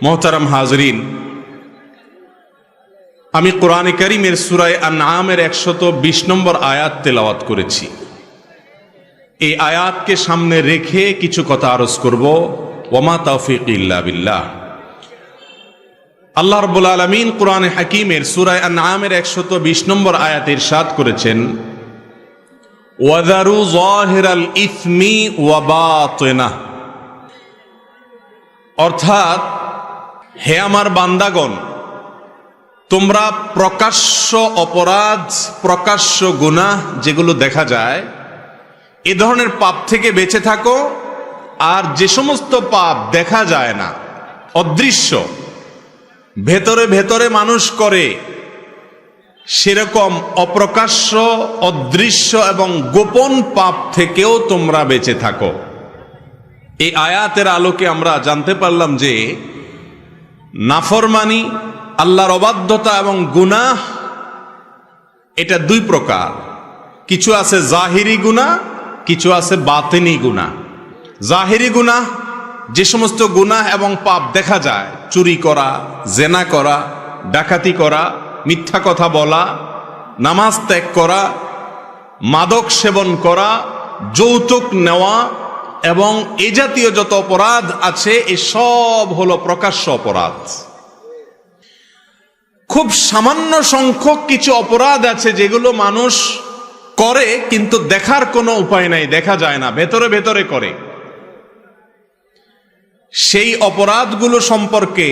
মোহতারাম হাজরিন, আমি কোরআনে কারীমের সূরা আনআমের 120 নম্বর আয়াত তেলাওয়াত করেছি। এই আয়াতকে সামনে রেখে কিছু কথা আরজ করব। ওয়ামা তাওফীক ইল্লা বিল্লাহ। আল্লাহ রাব্বুল আলামিন কোরআনে হাকীমের সূরা আনআমের 120 নম্বর আয়াতে ইরশাদ করেছেন, ওয়াযারু যাহিরাল ইসমি ওয়া বাতিনাহ, অর্থাৎ হে আমার বান্দাগণ, তোমরা প্রকাশ্য অপরাধ, প্রকাশ্য গুনাহ যেগুলো দেখা যায় এ ধরনের পাপ থেকে বেঁচে থাকো। আর যে সমস্ত পাপ দেখা যায় না, অদৃশ্য, ভেতরে ভেতরে মানুষ করে, সেরকম অপ্রকাশ্য, অদৃশ্য এবং গোপন পাপ থেকেও তোমরা বেঁচে থাকো। এই আয়াতের আলোকে আমরা জানতে পারলাম যে নাফরমানি, আল্লাহর অবাধ্যতা এবং গুনাহ এটা দুই প্রকার। কিছু আছে জাহিরি গুনাহ, কিছু আছে বাতিনি গুনাহ। জাহিরি গুনাহ যে সমস্ত গুনাহ এবং পাপ দেখা যায়, চুরি করা, জেনা করা, ডাকাতি করা, মিথ্যা কথা বলা, নামাজ ত্যাগ করা, মাদক সেবন করা, যৌতুক নেওয়া এবং এ জাতীয় যত অপরাধ আছে এসব হলো প্রকাশ্য অপরাধ। খুব সামান্য সংখ্যক কিছু অপরাধ আছে যেগুলো মানুষ করে কিন্তু দেখার কোনো উপায় নাই, দেখা যায় না, ভেতরে ভেতরে করে। সেই অপরাধগুলো সম্পর্কে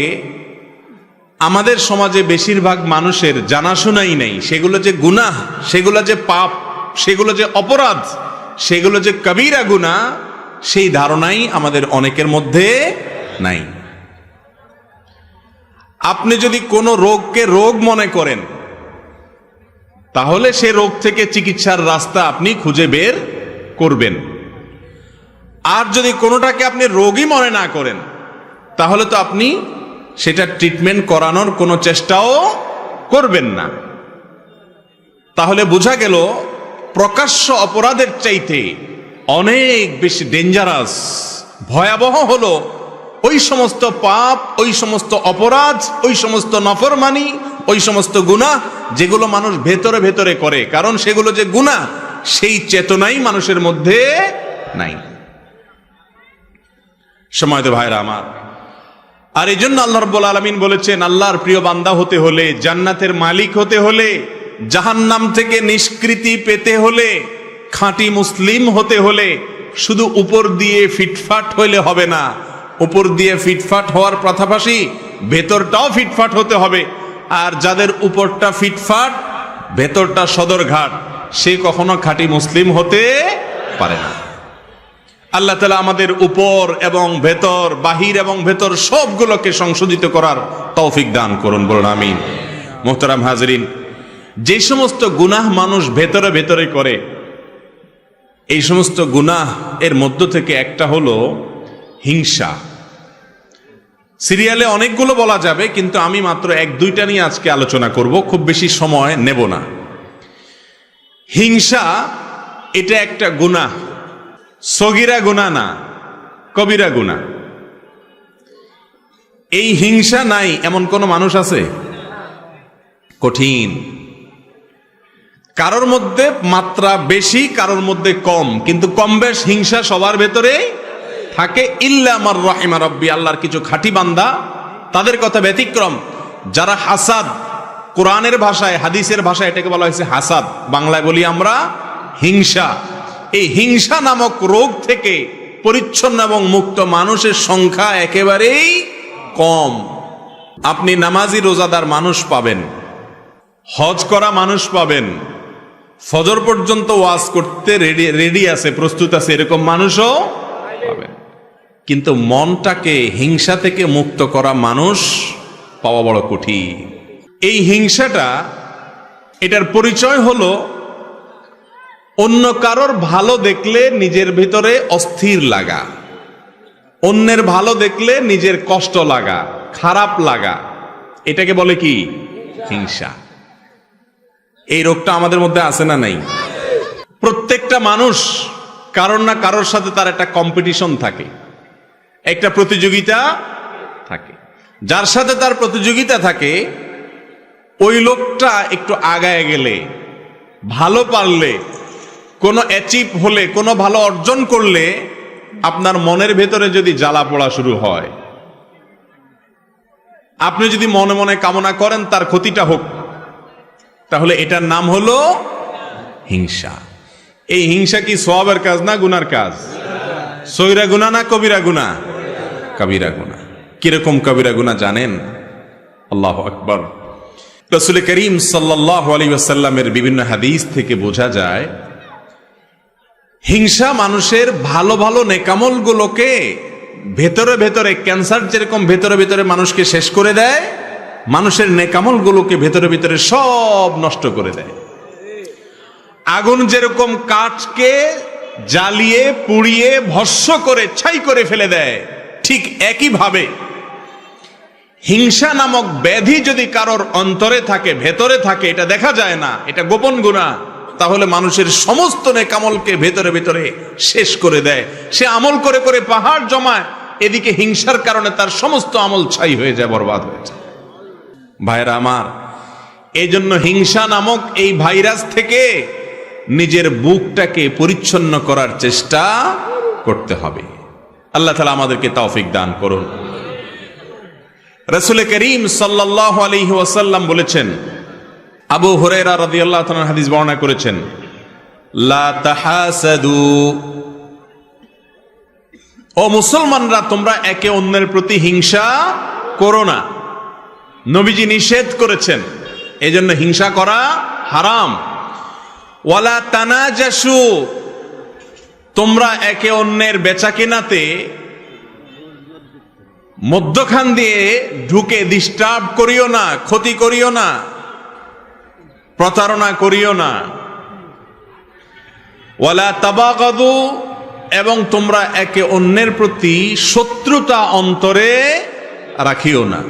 আমাদের সমাজে বেশিরভাগ মানুষের জানাশোনাই নেই। সেগুলো যে গুনাহ, সেগুলো যে পাপ, সেগুলো যে অপরাধ, সেগুলো যে কবিরা গুনাহ, সেই ধারণাই আমাদের অনেকের মধ্যে নাই। আপনি যদি কোনো রোগকে রোগ মনে করেন, তাহলে সে রোগ থেকে চিকিৎসার রাস্তা আপনি খুঁজে বের করবেন। আর যদি কোনোটাকে আপনি রোগই মনে না করেন, তাহলে তো আপনি সেটা ট্রিটমেন্ট করানোর কোনো চেষ্টাও করবেন না। তাহলে বোঝা গেল প্রকাশ্য অপরাধের চাইতে অনেক বেশি ডেঞ্জারাস, ভয়াবহ হলো ওই সমস্ত পাপ, ওই সমস্ত অপরাধ, ওই সমস্ত নাফরমানি, ওই সমস্ত গুনাহ যেগুলো মানুষ ভেতরে ভেতরে করে। কারণ সেগুলো যে গুনাহ, সেই চেতনাই মানুষের মধ্যে নাই। সময়ত ভাইরা আমার, আর এই জন্য আল্লাহ রাব্বুল আলামিন বলেছেন, আল্লাহর প্রিয় বান্দা হতে হলে, জান্নাতের মালিক হতে হলে, জাহান্নাম থেকে নিষ্কৃতি পেতে হলে, খাঁটি মুসলিম হতে হলে শুধু উপর দিয়ে ফিটফাট হইলে হবে না। উপর দিয়ে ফিটফাট হওয়ার পাশাপাশি ভেতরটাও ফিটফাট হতে হবে। আর যাদের উপরটা ফিটফাট, ভেতরটা সদরঘাট, সে কখনো খাঁটি মুসলিম হতে পারে না। আল্লাহ তাআলা আমাদের উপর এবং ভেতর, বাহির এবং ভেতর সবগুলোকে সংশোধিত করার তৌফিক দান করুন, বলুন আমিন। মুহতারাম হাজরিন, যে সমস্ত গুনাহ মানুষ ভেতরে ভেতরে করে, এই সমস্ত গুনাহ এর মধ্য থেকে একটা হলো হিংসা। সিরিয়ালে অনেকগুলো বলা যাবে, কিন্তু আমি মাত্র এক দুইটা নিয়ে আজকে আলোচনা করব, খুব বেশি সময় নেব না। হিংসা এটা একটা গুনাহ, সগীরা গুনাহ না, কবিরা গুনাহ। এই হিংসা নাই এমন কোন মানুষ আছে? কঠিন। কারোর মধ্যে মাত্রা বেশি, কারোর মধ্যে কম, কিন্তু কম বেশ হিংসা সবার ভেতরে থাকে। ইল্লা মার রাহিমা রাব্বি, আল্লাহর কিছু খাঁটি বান্দা, তাদের কথা ব্যতিক্রম। যারা হাসাদ, কোরআনের ভাষায়, হাদিসের ভাষায় এটাকে বলা হয়েছে হাসাদ, বাংলায় বলি আমরা হিংসা। এই হিংসা নামক রোগ থেকে পরিচ্ছন্ন এবং মুক্ত মানুষের সংখ্যা একেবারেই কম। আপনি নামাজি রোজাদার মানুষ পাবেন, হজ করা মানুষ পাবেন, ফজর পর্যন্ত ওয়াজ করতে রেডি আছে, প্রস্তুত আছে, এরকম মানুষও পাবেন। কিন্তু মনটাকে হিংসা থেকে মুক্ত করা মানুষ পাওয়া বড় কঠিন। এই হিংসাটা, এটার পরিচয় হলো অন্য কারোর ভালো দেখলে নিজের ভিতরে অস্থির লাগা, অন্যের ভালো দেখলে নিজের কষ্ট লাগা, খারাপ লাগা, এটাকে বলে কি? হিংসা। এই রোগটা আমাদের মধ্যে আছে না নাই? প্রত্যেকটা মানুষ কারোর না কারোর সাথে তার একটা কম্পিটিশন থাকে, একটা প্রতিযোগিতা থাকে। যার সাথে তার প্রতিযোগিতা থাকে, ওই লোকটা একটু আগায় গেলে, ভালো পারলে, কোনো অ্যাচিভ হলে, কোনো ভালো অর্জন করলে আপনার মনের ভেতরে যদি জ্বালা পোড়া শুরু হয়, আপনি যদি মনে মনে কামনা করেন তার ক্ষতিটা হোক, তাহলে এটার নাম হলো হিংসা। এই হিংসা কি সওয়াবের কাজ না গুনার কাজ? সগীরা গুনাহ না কবিরা গুনাহ? কবিরা গুনাহ। কিরকম কবিরা গুনাহ জানেন? আল্লাহু আকবার। রাসূল করিম সাল্লাল্লাহু আলাইহি ওয়াসাল্লামের বিভিন্ন হাদিস থেকে বোঝা যায়, হিংসা মানুষের ভালো ভালো নেকামলগুলোকে ভেতরে ভেতরে, ক্যান্সার যেরকম ভেতরে ভেতরে মানুষকে শেষ করে দেয়, মানুষের নেকামলগুলোকে ভেতরে ভেতরে সব নষ্ট করে দেয়। আগুন যেরকম কাঠকে জ্বালিয়ে পুড়িয়ে ভস্ম করে ছাই করে ফেলে দেয়, ঠিক একইভাবে হিংসা নামক ব্যাধি যদি কারোর অন্তরে থাকে, ভেতরে থাকে, এটা দেখা যায় না, এটা গোপন গুনাহ, তাহলে মানুষের সমস্ত নেকামলকে ভেতরে ভেতরে শেষ করে দেয়। সে আমল করে করে পাহাড় জমায়, এদিকে হিংসার কারণে তার সমস্ত আমল ছাই হয়ে যায়, বরবাদ হয়ে যায়। ভাইরা আমার, এই জন্য হিংসা নামক এই ভাইরাস থেকে নিজের বুকটাকে পরিচ্ছন্ন করার চেষ্টা করতে হবে। আল্লাহ তাআলা আমাদেরকে তৌফিক দান করুন। রাসূল করিম সাল্লাল্লাহু আলাইহি ওয়াসাল্লাম বলেছেন, আবু হুরায়রা রাদিয়াল্লাহু তাআলা হাদিস বর্ণনা করেছেন, লা তাহাসাদু, ও মুসলমানরা তোমরা একে অন্যের প্রতি হিংসা করো না। নবীজি নিষেধ করেছেন, এজন্য হিংসা করা হারাম। ওয়ালা তানাজাসু, তোমরা একে অন্যের বেচাকেনাতে মধ্যখান দিয়ে ঢুকে ডিস্টার্ব করিও না, ক্ষতি করিও না, প্রতারণা করিও না। ওয়ালা তাবাগাদু, এবং তোমরা একে অন্যের প্রতি শত্রুতা অন্তরে রাখিও না।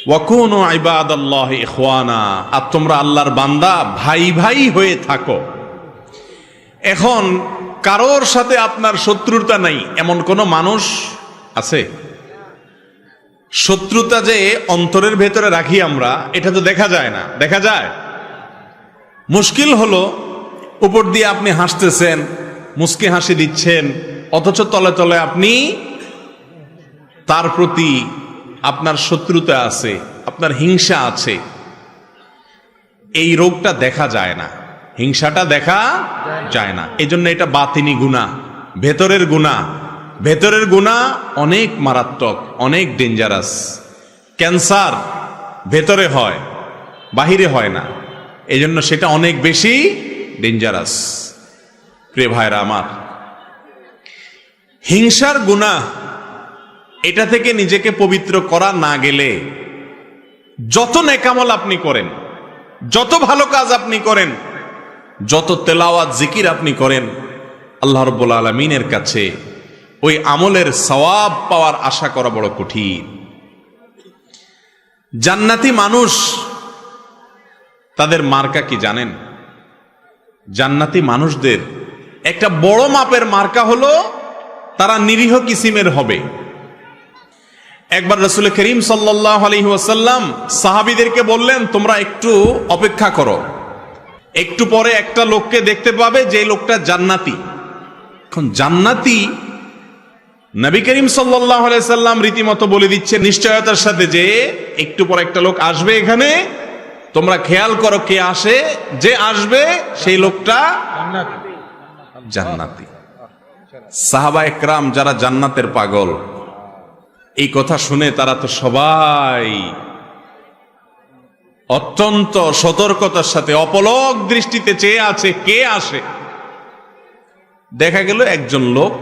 ওয়াকুনু ইবাদাল্লাহি ইখওয়ানা, আর তোমরা আল্লাহর বান্দা ভাই ভাই হয়ে থাকো। এখন কারোর সাথে আপনার শত্রুতা নাই এমন কোন মানুষ আছে? শত্রুতা যে অন্তরের ভেতরে রাখি আমরা, এটা তো দেখা যায় না। দেখা যায়? মুশকিল হলো, উপর দিয়ে আপনি হাসতেছেন, মুস্কি হাসি দিচ্ছেন, অথচ তলে তলে আপনি তার প্রতি আপনার শত্রুতা আছে, আপনার হিংসা আছে। এই রোগটা দেখা যায় না, হিংসাটা দেখা যায় না। এই জন্য এটা বাতিনি গুনাহ, ভেতরের গুনাহ। ভেতরের গুনাহ অনেক মারাত্মক, অনেক ডেঞ্জারাস। ক্যান্সার ভেতরে হয়, বাহিরে হয় না, এই জন্য সেটা অনেক বেশি ডেঞ্জারাস। প্রিয় ভাইরা আমার, হিংসার গুনাহ, এটা থেকে নিজেকে পবিত্র করা না গেলে যত নেকামল আপনি করেন, যত ভালো কাজ আপনি করেন, যত তেলাওয়াত জিকির আপনি করেন, আল্লাহ রাব্বুল আলামিনের কাছে ওই আমলের সওয়াব পাওয়ার আশা করা বড় কঠিন। জান্নাতি মানুষ, তাদের মার্কা কি জানেন? জান্নাতি মানুষদের একটা বড় মাপের মার্কা হলো তারা নিরীহ কিসিমের হবে। একবার রাসূল করিম সাল্লাল্লাহু আলাইহি ওয়াসাল্লাম সাহাবীদেরকে বললেন, তোমরা একটু অপেক্ষা করো, একটু পরে একটা লোককে দেখতে পাবে যে লোকটা জান্নাতি। এখন জান্নাতি নবী করিম সাল্লাল্লাহু আলাইহি ওয়াসাল্লাম রীতিমতো বলে দিচ্ছে নিশ্চয়তার সাথে যে একটু পরে একটা লোক আসবে এখানে, তোমরা খেয়াল করো কে আসে, যে আসবে সেই লোকটা জান্নাতি। সাহাবা একরাম যারা জান্নাতের পাগল, এই কথা শুনে তারা তো সবাই অত্যন্ত সতর্কতার সাথে অপলক দৃষ্টিতে চেয়ে আছে কে আসে। দেখা গেল একজন লোক,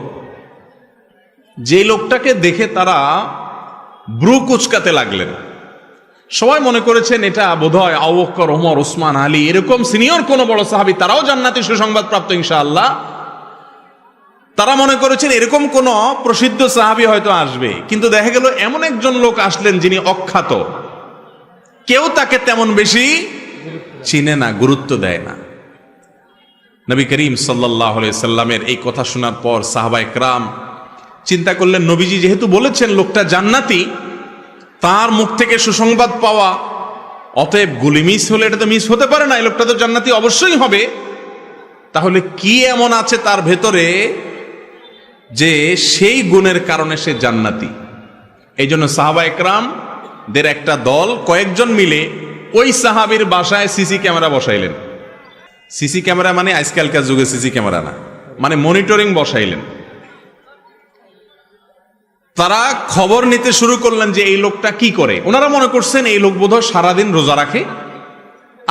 যে লোকটাকে দেখে তারা ব্রু কুচকাতে লাগলেন। সবাই মনে করেছেন এটা বোধহয় আবু বকর, ওমর, ওসমান, আলী, এরকম সিনিয়র কোন বড় সাহাবী, তারাও জান্নাতি সুসংবাদ প্রাপ্ত ইনশাআল্লাহ। তারা মনে করেছেন এরকম কোন প্রসিদ্ধ সাহাবী হয়তো আসবে, কিন্তু দেখা গেল এমন একজন লোক আসলেন যিনি অখ্যাত, কেউ তাকে তেমন বেশি চিনে না, গুরুত্ব দেয় না। নবী করিম সাল্লাল্লাহু আলাইহি সাল্লামের এই কথা শোনার পর সাহাবা একরাম চিন্তা করলেন, নবীজি যেহেতু বলেছেন লোকটা জান্নাতি, তার মুখ থেকে সুসংবাদ পাওয়া, অতএব গুলি মিস হলে এটা তো মিস হতে পারে না, এই লোকটা তো জান্নাতি অবশ্যই হবে। তাহলে কি এমন আছে তার ভেতরে যে সেই গুণের কারণে সে জান্নাতি? এই জন্য সাহাবা একরামদের একটা দল কয়েকজন মিলে ওই সাহাবীর বাসায় সিসি ক্যামেরা বসাইলেন। সিসি ক্যামেরা মানে আজকালকার যুগে সিসি ক্যামেরা না, মানে মনিটরিং বসাইলেন। তারা খবর নিতে শুরু করলেন যে এই লোকটা কি করে। ওনারা মনে করছেন এই লোক বোধহয় সারাদিন রোজা রাখে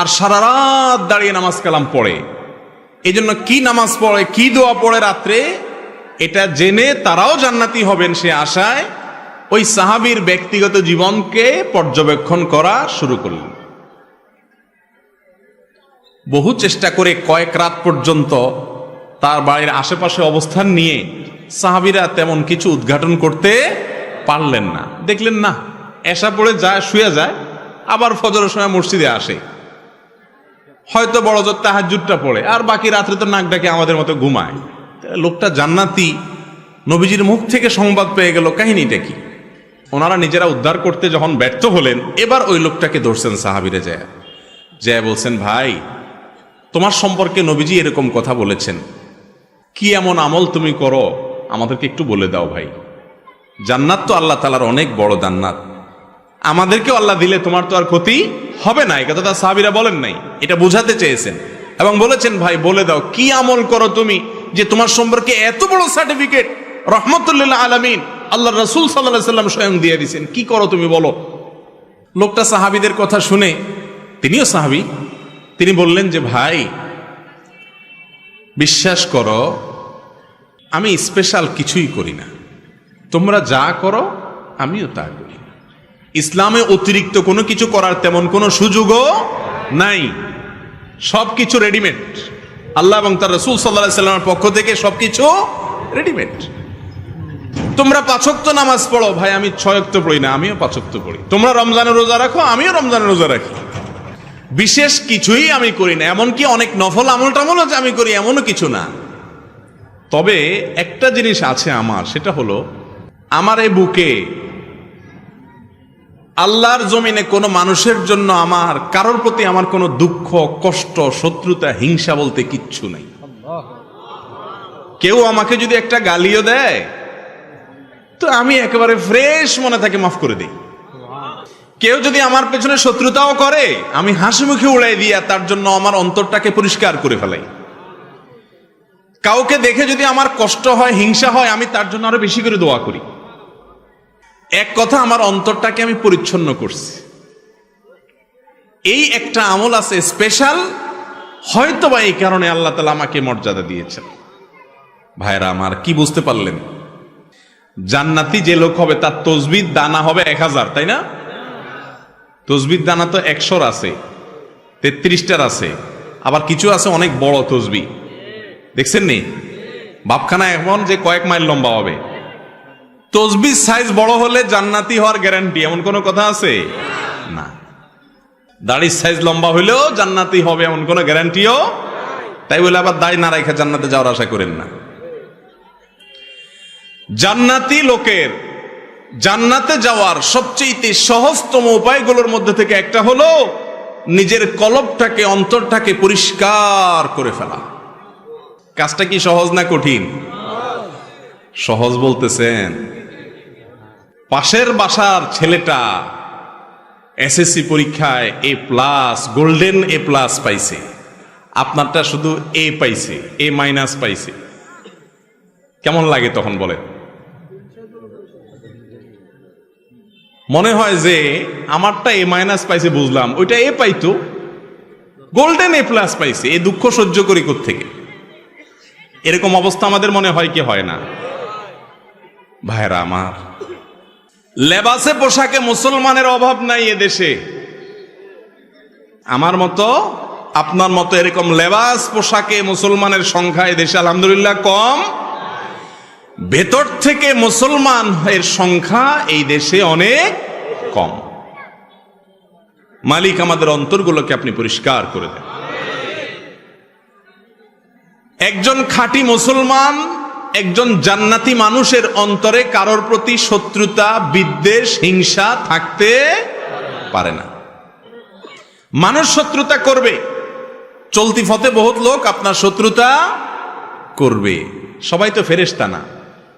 আর সারা রাত দাঁড়িয়ে নামাজ কালাম পড়ে, এই জন্য কি নামাজ পড়ে, কি দোয়া পড়ে রাত্রে, এটা জেনে তারাও জান্নাতি হবেন সে আশায় ওই সাহাবীর ব্যক্তিগত জীবনকে পর্যবেক্ষণ করা শুরু করলেন। বহু চেষ্টা করে কয়েক রাত পর্যন্ত তার বাড়ির আশেপাশে অবস্থান নিয়ে সাহাবীরা তেমন কিছু উদ্ঘাটন করতে পারলেন না। দেখলেন না, এশা পড়ে যায়, শুয়ে যায়, আবার ফজরের সময় মসজিদে আসে, হয়তো বড় জোর তাহাজ্জুদটা পড়ে, আর বাকি রাত্রে তো নাক ডাকে আমাদের মতো ঘুমায়। লোকটা জান্নাতি, নবীজির মুখ থেকে সংবাদ পেয়ে গেল, কাহিনীটা কি? ওনারা নিজেরা উদ্ধার করতে যখন ব্যর্থ হলেন, এবার ওই লোকটাকে ধরছেন সাহাবীরা, যায় বলছেন, ভাই তোমার সম্পর্কে নবীজি এরকম কথা বলেছেন, কি এমন আমল তুমি করো আমাদেরকে একটু বলে দাও ভাই। জান্নাত তো আল্লাহ তাআলার অনেক বড় জান্নাত, আমাদেরকেও আল্লাহ দিলে তোমার তো আর ক্ষতি হবে না। এই কথাটা সাহাবীরা বলেন নাই, এটা বোঝাতে চেয়েছেন এবং বলেছেন, ভাই বলে দাও কি আমল করো তুমি যে তোমার সম্পর্কে এত বড় সার্টিফিকেট রহমতুল্লিল আলামিন আল্লাহ রাসূল সাল্লাল্লাহু আলাইহি ওয়াসাল্লাম স্বয়ং দিয়ে দিয়েছেন, কি করো তুমি বলো। লোকটা সাহাবীদের কথা শুনে, তিনিও সাহাবী, তিনি বললেন যে ভাই বিশ্বাস করো আমি স্পেশাল কিছুই করি না, তোমরা যা করো আমিও তা করি। ইসলামে অতিরিক্ত কোনো কিছু করার তেমন কোনো সুযোগও নাই, সবকিছু রেডিমেড। আল্লাহ এবং তার রাসূল সাল্লাল্লাহু আলাইহি ওয়াসাল্লামের পক্ষ থেকে সবকিছু রেডিমেড। তোমরা 5 ওয়াক্ত নামাজ পড়ো, ভাই আমি 6 ওয়াক্ত পড়ি না, আমিও 5 ওয়াক্ত পড়ি। তোমরা রমজানের রোজা রাখো, আমিও রমজানের রোজা রাখি। বিশেষ কিছুই আমি করি না, এমনকি অনেক নফল আমল টামলও যে আমি করি এমনও কিছু না। তবে একটা জিনিস আছে আমার, সেটা হলো আমার এই বুকে আল্লাহর জমিনে কোনো মানুষের জন্য আমার কারোর প্রতি আমার কোনো দুঃখ, কষ্ট, শত্রুতা, হিংসা বলতে কিচ্ছু নাই। কেউ আমাকে যদি একটা গালিও দেয় তো আমি একেবারে ফ্রেশ মনে থাকে মাফ করে দিই। কেউ যদি আমার পেছনে শত্রুতাও করে আমি হাসি মুখে উড়াই দিয়া তার জন্য আমার অন্তরটাকে পরিষ্কার করে ফেলাই। কাউকে দেখে যদি আমার কষ্ট হয়, হিংসা হয়, আমি তার জন্য আরো বেশি করে দোয়া করি। এক কথা, আমার অন্তরটাকে আমি পরিচ্ছন্ন করছি। এই একটা আমল আছে স্পেশাল, হয়তো বা এই কারণে আল্লাহ তাআলা আমাকে মর্যাদা দিয়েছেন। ভাইরা আমার, কি বুঝতে পারলেন? জান্নাতি যে লোক হবে তার তসবিহ দানা হবে 1000, তাই না? তসবিহ দানা তো 100 আছে, 33টার আছে, আবার কিছু আছে অনেক বড় তসবিহ, দেখছেন নি? বাপখানা এমন যে কয়েক মাইল লম্বা হবে। তসবিহ সাইজ বড় হলে জান্নাতি হওয়ার গ্যারান্টি এমন কোনো কথা আছে না। দাড়ির সাইজ লম্বা হইলেও জান্নাতি হবে এমন কোনো গ্যারান্টিও, তাই বলে আবার দাড়ি না রাখা জান্নাতে যাওয়ার আশা করেন না। জান্নাতি লোকের জান্নাতে যাওয়ার সবচেয়ে সহজতম উপায়গুলোর মধ্যে থেকে একটা হলো নিজের কলবটাকে, অন্তরটাকে পরিষ্কার করে ফেলা। কাজটা কি সহজ না কঠিন? সহজ বলতেছেন? পাশের বাসার ছেলেটা এসএসসি পরীক্ষায় A+, গোল্ডেন A+ পাইছে, আপনারটা শুধু A পাইছে, A- পাইছে, কেমন লাগে তখন বলেন? মনে হয় যে আমারটা A- পাইছে বুঝলাম, ওইটা A পাইতো, গোল্ডেন A+ পাইছে, এই দুঃখ সহ্য করি কোত্থেকে? এরকম অবস্থা আমাদের মনে হয় কি হয় না? ভাইরা আমার, লেবাসে পোশাকে মুসলমানের অভাব নাই এদেশে। আমার মতো, আপনার মতো এরকম লেবাস পোশাকে মুসলমানের সংখ্যা এদেশে আলহামদুলিল্লাহ কম। ভেতর থেকে মুসলমান এর সংখ্যা এই দেশে অনেক কম। মালিক আমাদের অন্তরগুলোকে আপনি পরিষ্কার করে দেন। একজন খাঁটি মুসলমান একজন জান্নাতি মানুষের অন্তরে কারোর প্রতি শত্রুতা, বিদ্বেষ, হিংসা থাকতে পারে না। মানুষ শত্রুতা করবে, চলতি পথে বহুত লোক আপনার শত্রুতা করবে, সবাই তো ফেরেশতা না।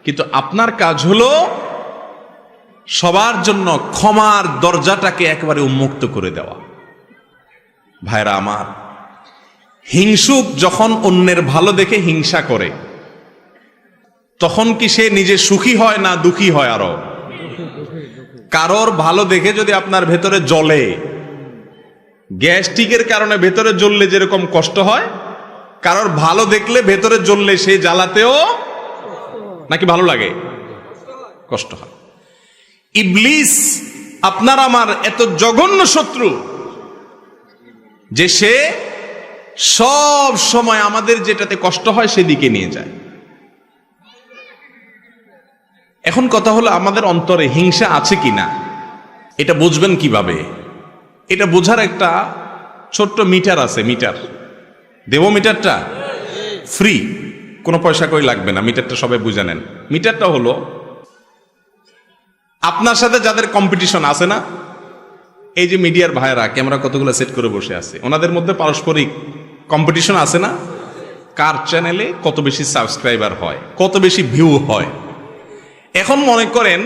কিন্তু আপনার কাজ হলো সবার জন্য ক্ষমার দরজাটাকে একেবারে উন্মুক্ত করে দেওয়া। ভাইরা আমার, হিংসুক যখন অন্যের ভালো দেখে হিংসা করে, তখন কি সে নিজে সুখী হয় না দুঃখী হয়? আরো কারোর ভালো দেখে যদি আপনার ভেতরে জ্বলে, গ্যাস্ট্রিকের কারণে ভেতরে জ্বললে যেরকম কষ্ট হয়, কারোর ভালো দেখলে ভেতরে জ্বললে সে জ্বালাতেও নাকি ভালো লাগে? কষ্ট হয়। ইবলিস আপনার আমার এত জঘন্য শত্রু যে সে সব সময় আমাদের যেটাতে কষ্ট হয় সেদিকে নিয়ে যায়। এখন কথা হলো, আমাদের অন্তরে হিংসা আছে কিনা এটা বুঝবেন কিভাবে? এটা বোঝার একটা ছোট্ট মিটার আছে। মিটার দেব, মিটারটা ফ্রি, কোনো পয়সা কই লাগবে না। মিটারটা সবাই বুঝে নেন। মিটারটা হলো আপনার সাথে যাদের কম্পিটিশন আছে না, এই যে মিডিয়ার ভাইরা ক্যামেরা কতগুলো সেট করে বসে আছে, ওনাদের মধ্যে পারস্পরিক কম্পিটিশন আছে না? কার চ্যানেলে কত বেশি সাবস্ক্রাইবার হয়, কত বেশি ভিউ হয়। এখন মনে করেন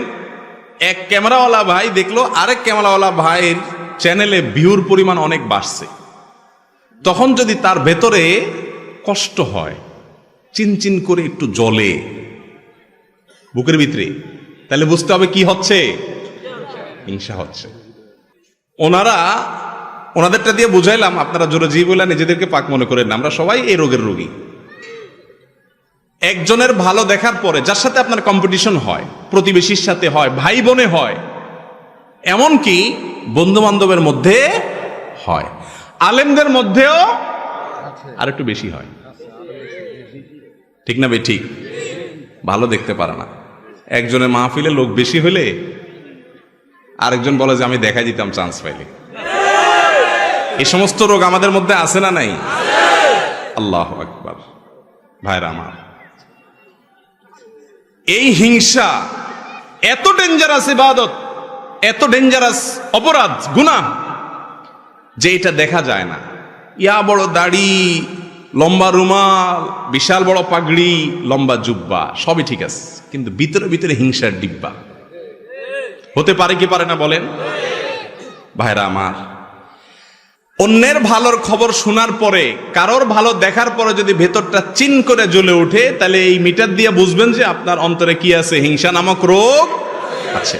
এক ক্যামেরাওয়ালা ভাই দেখলো আরেক ক্যামেরাওয়ালা ভাইয়ের চ্যানেলে ভিউর পরিমাণ অনেক বাড়ছে, তখন যদি তার ভেতরে কষ্ট হয়, চিনচিন করে একটু জ্বলে বুকের ভিতরে, তাহলে বুঝতে হবে কি হচ্ছে? হিংসা হচ্ছে। ওনাদেরটা দিয়ে বুঝাইলাম, আপনারা জোরে জি বলে নিজেদেরকে পাক মনে করেন না, আমরা সবাই এই রোগের রোগী। একজনের ভালো দেখার পরে যার সাথে আপনার কম্পিটিশন হয়, প্রতিবেশীর সাথে হয়, ভাই বোনে হয়, এমনকি বন্ধু বান্ধবের মধ্যে হয়, আলেমদের মধ্যেও আর একটু বেশি হয়। ঠিক না বে? ঠিক। ভালো দেখতে পারে না। একজনের মাহফিলে লোক বেশি হলে আরেকজন বলে যে আমি দেখা দিতাম চান্স পাইলে। এই সমস্ত রোগ আমাদের মধ্যে আছে না নাই? আল্লাহু আকবার। ভাইরা আমার, এই হিংসা এত ডেঞ্জারাস ইবাদত, এত ডেঞ্জারাস অপরাধ, গুনাহ, যে এটা দেখা যায় না। ইয়া বড় দাড়ি, লম্বা রুমাল, বিশাল বড় পাগড়ি, লম্বা জুব্বা, সবই ঠিক আছে, কিন্তু ভিতরে ভিতরে হিংসার ডিব্বা। হতে পারে কি পারে না বলেন? ভাইরা আমার, অন্যের ভালোর খবর শোনার পরে, কারোর ভালো দেখার পরে যদি ভেতরটা চিন করে জ্বলে ওঠে, তাহলে এই মিটার দিয়ে বুঝবেন যে আপনার অন্তরে কি আছে? হিংসা নামক রোগ আছে।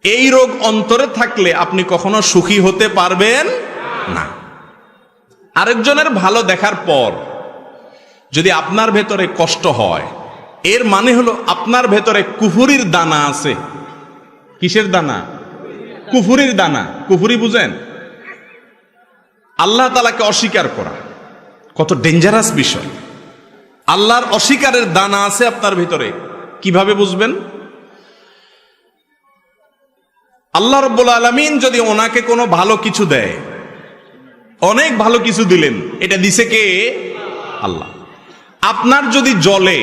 এই রোগ অন্তরে থাকলে আপনি কখনো সুখী হতে পারবেন না। আরেকজনের ভালো দেখার পর যদি আপনার ভেতরে কষ্ট হয়, এর মানে হলো আপনার ভেতরে কুফুরির দানা আছে। কিসের দানা? কুফুরির দানা। কুফুরি বুঝেন? আল্লাহ তাআলাকে অস্বীকার করা কত ডেঞ্জারাস বিষয়। আল্লাহর অস্বীকারের দানা আছে আপনার ভিতরে। কিভাবে বুঝবেন? আল্লাহ রাব্বুল আলামিন যদি ওনাকে কোনো ভালো কিছু দেয়, অনেক ভালো কিছু দিলেন, এটা দিছে কে? আল্লাহ। আপনার যদি জ্বলে,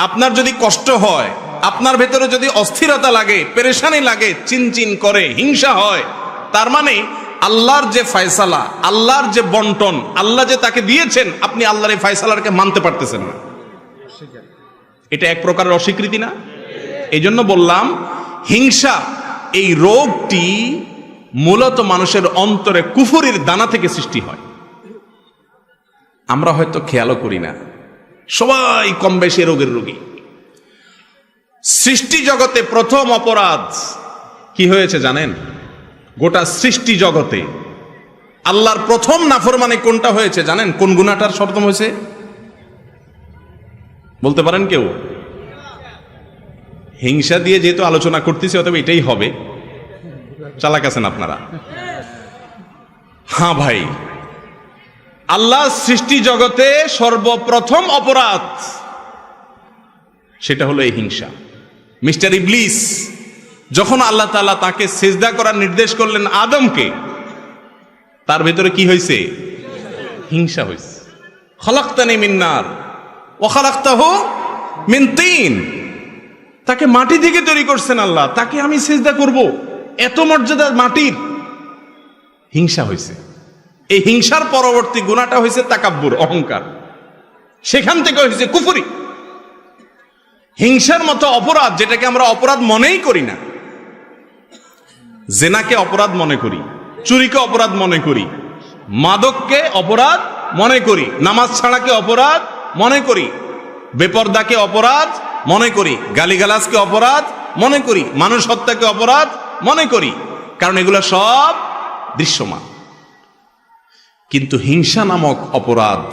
আপনার যদি কষ্ট হয়, আপনার ভেতরে যদি অস্থিরতা লাগে, পেরেশানি লাগে, চিনচিন করে, হিংসা হয়, তার মানে আল্লাহর যে ফয়সালা, আল্লাহর যে বন্টন, আল্লাহ যে তাকে দিয়েছেন, আপনি আল্লাহর এই ফয়সালাকে মানতে পারতেছেন না। এটা এক প্রকারের অস্বীকৃতি না? এই জন্য বললাম, হিংসা এই রোগটি মূলত মানুষের অন্তরে কুফরির দানা থেকে সৃষ্টি হয়। আমরা হয়তো খেয়ালও করি না, সবাই কম বেশি রোগের রোগী। সৃষ্টি জগতে প্রথম অপরাধ কি হয়েছে জানেন? গোটা সৃষ্টি জগতে আল্লাহর প্রথম নাফরমানি কোনটা হয়েছে জানেন? কোন গুনাহটার প্রথম হয়েছে বলতে পারেন কেউ? হিংসা দিয়ে যেহেতু আলোচনা করতেছি, অতএব এটাই হবে। চালাক আছেন আপনারা? হ্যাঁ ভাই, আল্লাহ সৃষ্টি জগতে সর্বপ্রথম অপরাধ সেটা হলো এই হিংসা। মিস্টার ইবলিস যখন আল্লাহ তাআলা তাকে সিজদা করার নির্দেশ করলেন আদমকে, তার ভেতরে কি হয়েছে? হিংসা হয়েছে। খলাকতানি মিন নার, ওয়া খালাকতাহু মিন তিন, তাকে মাটি থেকে তৈরি করছেন আল্লাহ, তাকে আমি সিজদা করব, এত মর্যাদা মাটির। হিংসা হয়েছে। এই হিংসার পরবর্তী গুনাহটা হয়েছে তাকাব্বুর, অহংকার। সেখান থেকে হয়েছে কুফরি। হিংসার মতো অপরাধ, যেটাকে আমরা অপরাধ মনেই করি না, জেনাকে অপরাধ মনে করি, চুরিকে অপরাধ মনে করি, মাদককে অপরাধ মনে করি, নামাজ ছাড়াকে অপরাধ মনে করি, বেপরদাকে অপরাধ মনে করি, গালিগালাজকে অপরাধ মনে করি, মানুষ হত্যাকে অপরাধ মনে করি, কারণ এগুলো সব দৃশ্যমান। কিন্তু হিংসা নামক অপরাধ,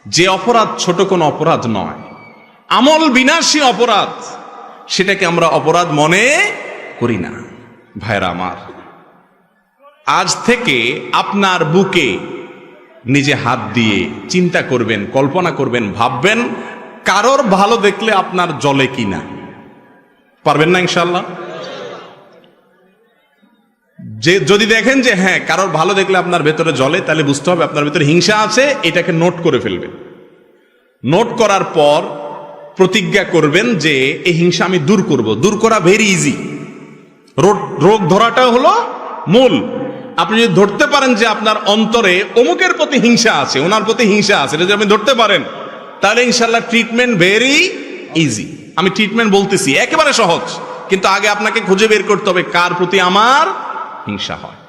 যে অপরাধ ছোট কোনো অপরাধ নয়, আমল বিনাশী অপরাধ, সেটাকে আমরা অপরাধ মনে করি না। ভাইরা আমার, আজ থেকে আপনার বুকে নিজে হাত দিয়ে চিন্তা করবেন, কল্পনা করবেন, ভাববেন কারোর ভালো দেখলে আপনার জ্বলে কিনা। পারবেন না ইনশাআল্লাহ? যে যদি দেখেন যে হ্যাঁ কারোর ভালো দেখলে আপনার ভেতরে জ্বলে, তাহলে বুঝতে হবে আপনার ভেতরে হিংসা আছে। এটাকে নোট করে ফেলবেন। নোট করার পর প্রতিজ্ঞা করবেন যে এই হিংসা আমি দূর করব। দূর করা ভেরি ইজি। রোগ ধরাটা হলো মূল। আপনি যদি ধরতে পারেন যে আপনার অন্তরে অমুকের প্রতি হিংসা আছে, ওনার প্রতি হিংসা আছে, এটা যদি আপনি ধরতে পারেন, তাহলে ইনশাল্লাহ ট্রিটমেন্ট ভেরি ইজি। আমি ট্রিটমেন্ট বলতেছি একেবারে সহজ, কিন্তু আগে আপনাকে খুঁজে বের করতে হবে কার প্রতি আমার হিংসা হয়।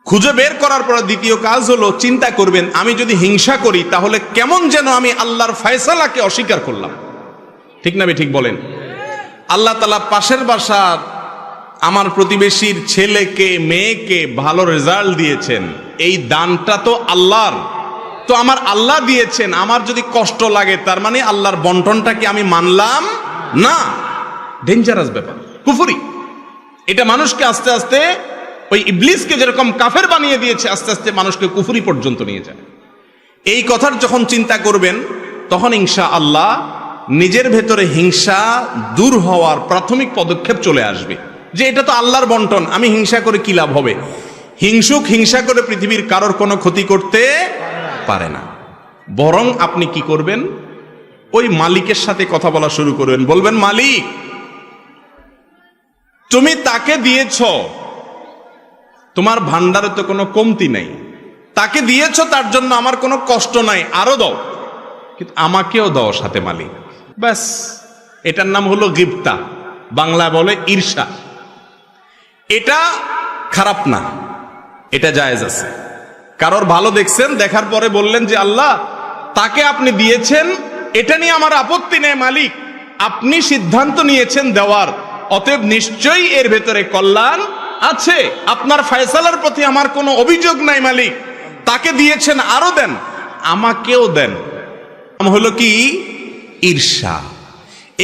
খুঁজে বের করার পর দ্বিতীয় কাজ হলো চিন্তা করবেন, আমি যদি হিংসা করি তাহলে কেমন যেন আমি আল্লাহর ফয়সালাকে অস্বীকার করলাম। ঠিক না? ঠিক বলেন। আল্লাহ তাআলা পাশের বাসার আমার প্রতিবেশীর ছেলেকে মেয়েকে ভালো রেজাল্ট দিয়েছেন, এই দানটা তো আল্লাহর, তো আমার আল্লাহ দিয়েছেন, আমার যদি কষ্ট লাগে তার মানে আল্লাহর বন্টনটাকে আমি মানলাম না। ডেঞ্জারাস ব্যাপার, কুফরি। এটা মানুষকে আস্তে আস্তে ওই ইবলিসকে যেরকম কাফের বানিয়ে দিয়েছে, আস্তে আস্তে মানুষকে কুফরি পর্যন্ত নিয়ে যায়। এই কথার যখন চিন্তা করবেন তখন ইনশাআল্লাহ নিজের ভেতরে হিংসা দূর হওয়ার প্রাথমিক পদক্ষেপ চলে আসবে, যে এটা তো আল্লাহর বন্টন, আমি হিংসা করে কি লাভ হবে। হিংসুক হিংসা করে পৃথিবীর কারোর কোনো ক্ষতি করতে পারে না। বরং আপনি কি করবেন, ওই মালিকের সাথে কথা বলা শুরু করবেন। বলবেন, মালিক তুমি তাকে দিয়েছ, তোমার ভান্ডারে তো কোনো কমতি নাই, তাকে দিয়েছ তার জন্য আমার কোনো কষ্ট নাই, আরো দাও, কিন্তু আমাকেও দাও সাথে মালিক। ব্যাস, এটার নাম হলো গিবতা, বাংলা বলে ঈর্ষা। এটা খারাপ না, এটা জায়েজ আছে। কারোর ভালো দেখছেন, দেখার পরে বললেন যে আল্লাহ তাকে আপনি দিয়েছেন, এটা নিয়ে আমার আপত্তি নেই মালিক, আপনি সিদ্ধান্ত নিয়েছেন দেওয়ার, অতএব নিশ্চয়ই এর ভেতরে কল্যাণ আছে, আপনার ফয়সালার প্রতি আমার কোনো অভিযোগ নাই মালিক, তাকে দিয়েছেন আরো দেন, আমাকেও দেন। হলো কি? ঈর্ষা।